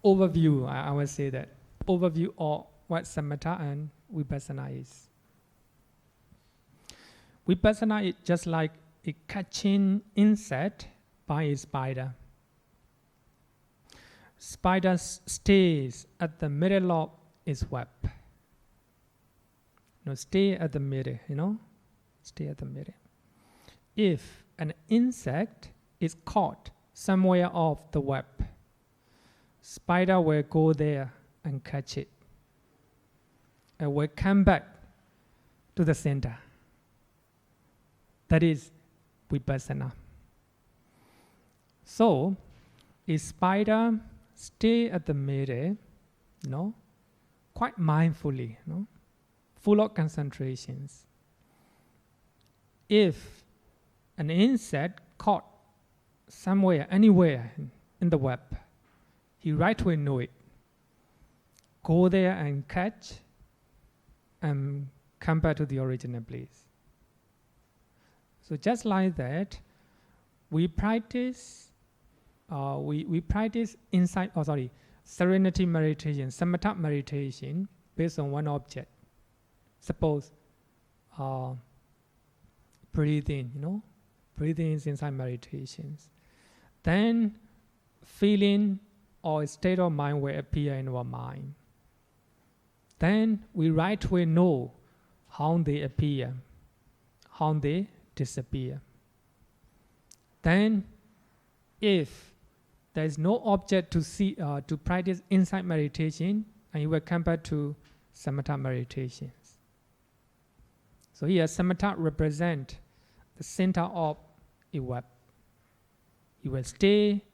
overview? I would say that overview of what samatha and vipassana is. Vipassana is just like a catching insect by a spider. Spider stays at the middle of its web. Stay at the middle, stay at the middle. If an insect is caught somewhere off the web, spider will go there and catch it. And will come back to the center. That is vipassana. So, a spider stay at the middle, quite mindfully, full of concentrations. If an insect caught somewhere, anywhere in the web, he right away know it. Go there and catch and come back to the original place. So just like that, we practice serenity meditation, samatha meditation based on one object. Suppose breathing, breathing is inside meditations. Then feeling or a state of mind will appear in our mind. Then we right away know how they appear, how they disappear. Then if there is no object to see to practice insight meditation, and you will come back to samatha meditations. So here samatha represent the center of a web. You will stay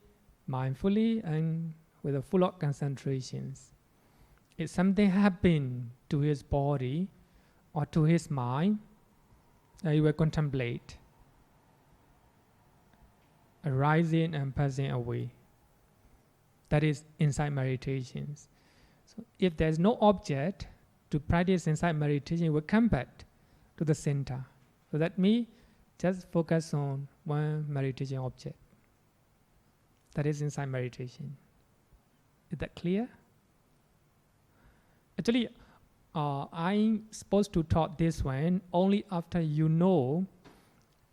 mindfully and with a full of concentrations. If something happened to his body or to his mind, you will contemplate, arising and passing away. That is insight meditations. So if there is no object to practice insight meditation, you will come back to the center. So that means just focus on one meditation object. That is insight meditation. Is that clear? Actually, I'm supposed to talk this one only after you know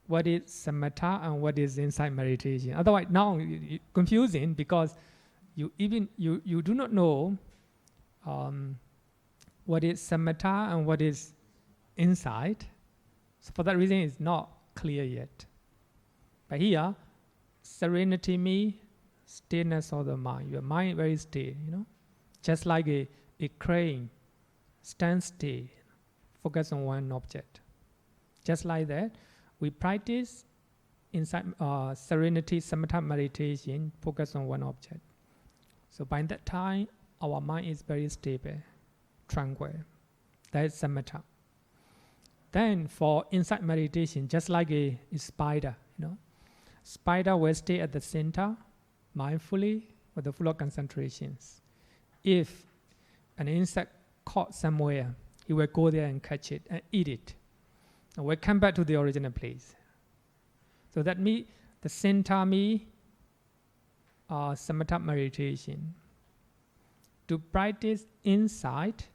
what is samatha and what is insight meditation. Otherwise, now it's confusing because you do not know what is samatha and what is insight. So for that reason, it's not clear yet. But here, serenity means stillness of the mind. Your mind very still, just like a crane, stand still, focus on one object. Just like that, we practice inside serenity, samatha meditation, focus on one object. So by that time, our mind is very stable, tranquil. That is samatha. Then for insight meditation, just like a spider, spider will stay at the center, mindfully, with the full of concentrations. If an insect caught somewhere, he will go there and catch it and eat it. And will come back to the original place. So that means the center means samatha meditation. To practice insight,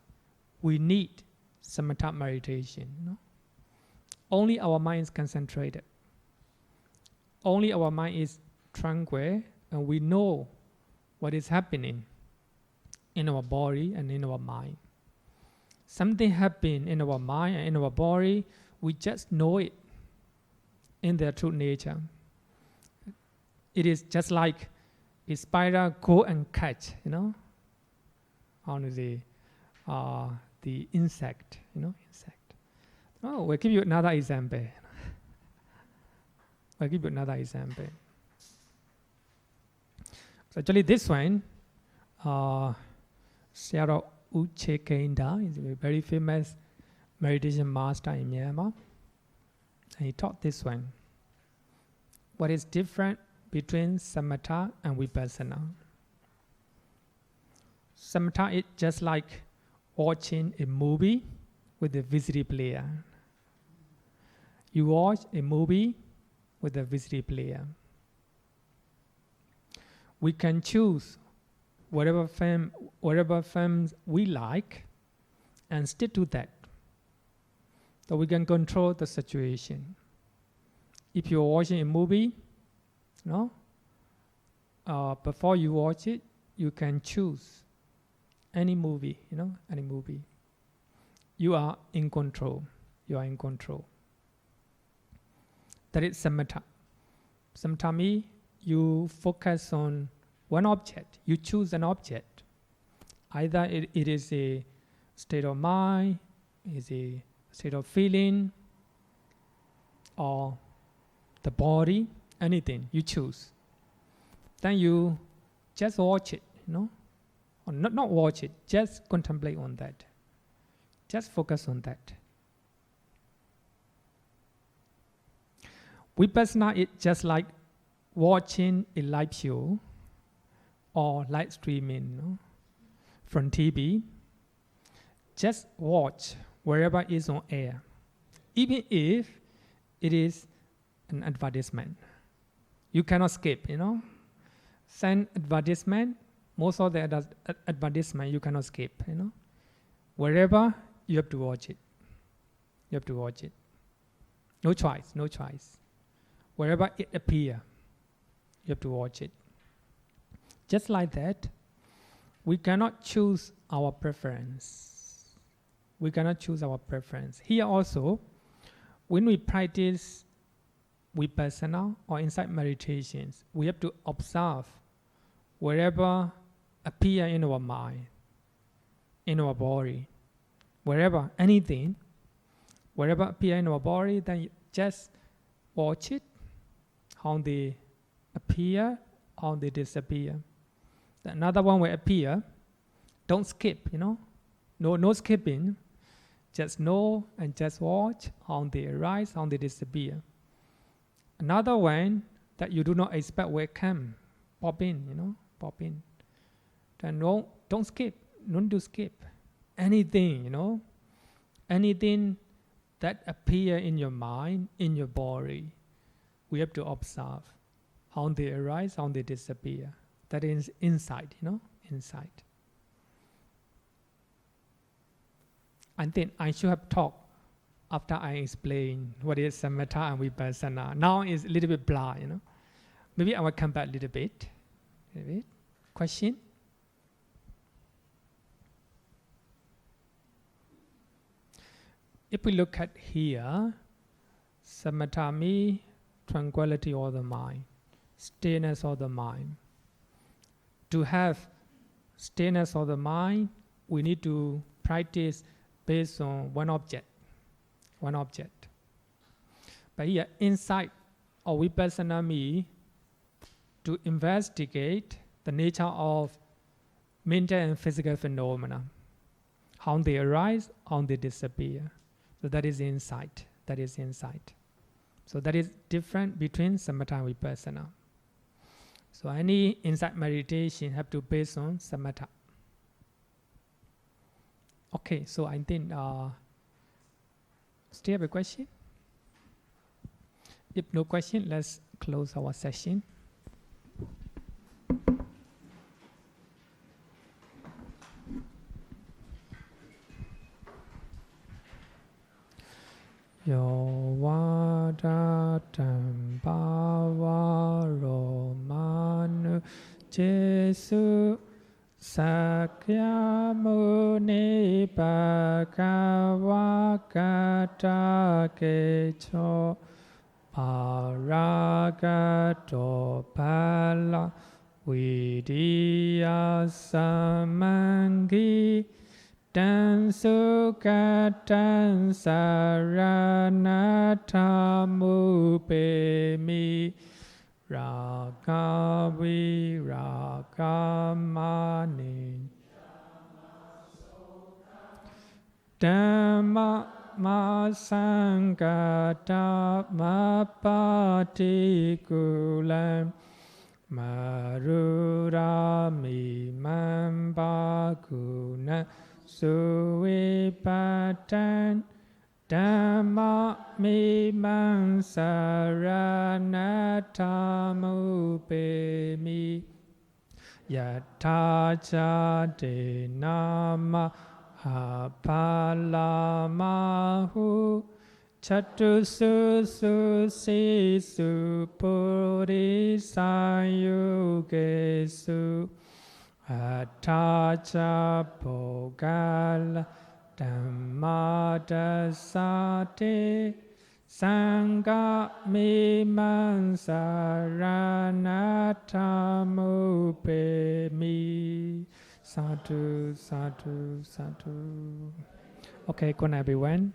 we need samatha meditation. Only our mind is concentrated. Only our mind is tranquil, and we know what is happening in our body and in our mind. Something happened in our mind and in our body, we just know it in their true nature. It is just like a spider go and catch, the insect, insect. Oh, we'll give you another example. So actually this one, Sarah Uche Kenda is a very famous meditation master in Myanmar. And he taught this one. What is different between samatha and vipassana? Samatha is just like watching a movie with a VCD player. You watch a movie with a VCD player. We can choose whatever films we like and stick to that. So we can control the situation. If you're watching a movie, before you watch it, you can choose any movie, any movie. You are in control. You are in control. That is samatha. Samatha means you focus on one object. You choose an object. Either it is a state of mind, is a state of feeling, or the body, anything you choose. Then you just watch it, or not watch it, just contemplate on that. Just focus on that. Vipassana is just like watching a live show or live streaming from TV. Just watch wherever it is on air, even if it is an advertisement. You cannot skip, Send advertisement, most of the advertisement you cannot skip, Wherever, you have to watch it. You have to watch it. No choice, no choice. Wherever it appears, you have to watch it. Just like that, we cannot choose our preference. We cannot choose our preference. Here also, when we practice vipassana or insight meditations, we have to observe wherever appear in our mind, in our body, wherever, anything, wherever appear in our body, then you just watch it, how they appear, how they disappear. Another one will appear, don't skip, no skipping, just know and just watch how they arise, how they disappear. Another one that you do not expect will come, pop in, pop in. Then don't skip, don't do skip. Anything, anything that appear in your mind, in your body, we have to observe how they arise, how they disappear. That is insight, insight. I think I should have talked after I explain what is samatha and vipassana. Now it's a little bit blah, Maybe I will come back a little bit. Question? If we look at here, samatha means tranquility of the mind, stillness of the mind. To have stillness of the mind, we need to practice based on one object. One object. But here, insight or vipassana means to investigate the nature of mental and physical phenomena, how they arise, how they disappear. So that is insight. That is insight. So that is different between samatha and vipassana. So any insight meditation have to base on samatha. Okay, so I think still have a question? If no question, let's close our session. Yo vada tambavaro manu Jesu Sakyamuni Bhagavakata Kecho Paragato Pala Vidya Samangi Dan Sukatan Saranatamu Ragavi Ragamani Dhamma ma sangata ma patikulam marurami mamba guna suipatan Dhamma mi man saranatamu Yatha jate nama hapalamahu Chatusu susisu purisayugesu Atacha bogala dhammadasate Sangha mimang saranatamu pemi. Sadhu, sadhu, sadhu. Okay, good night everyone.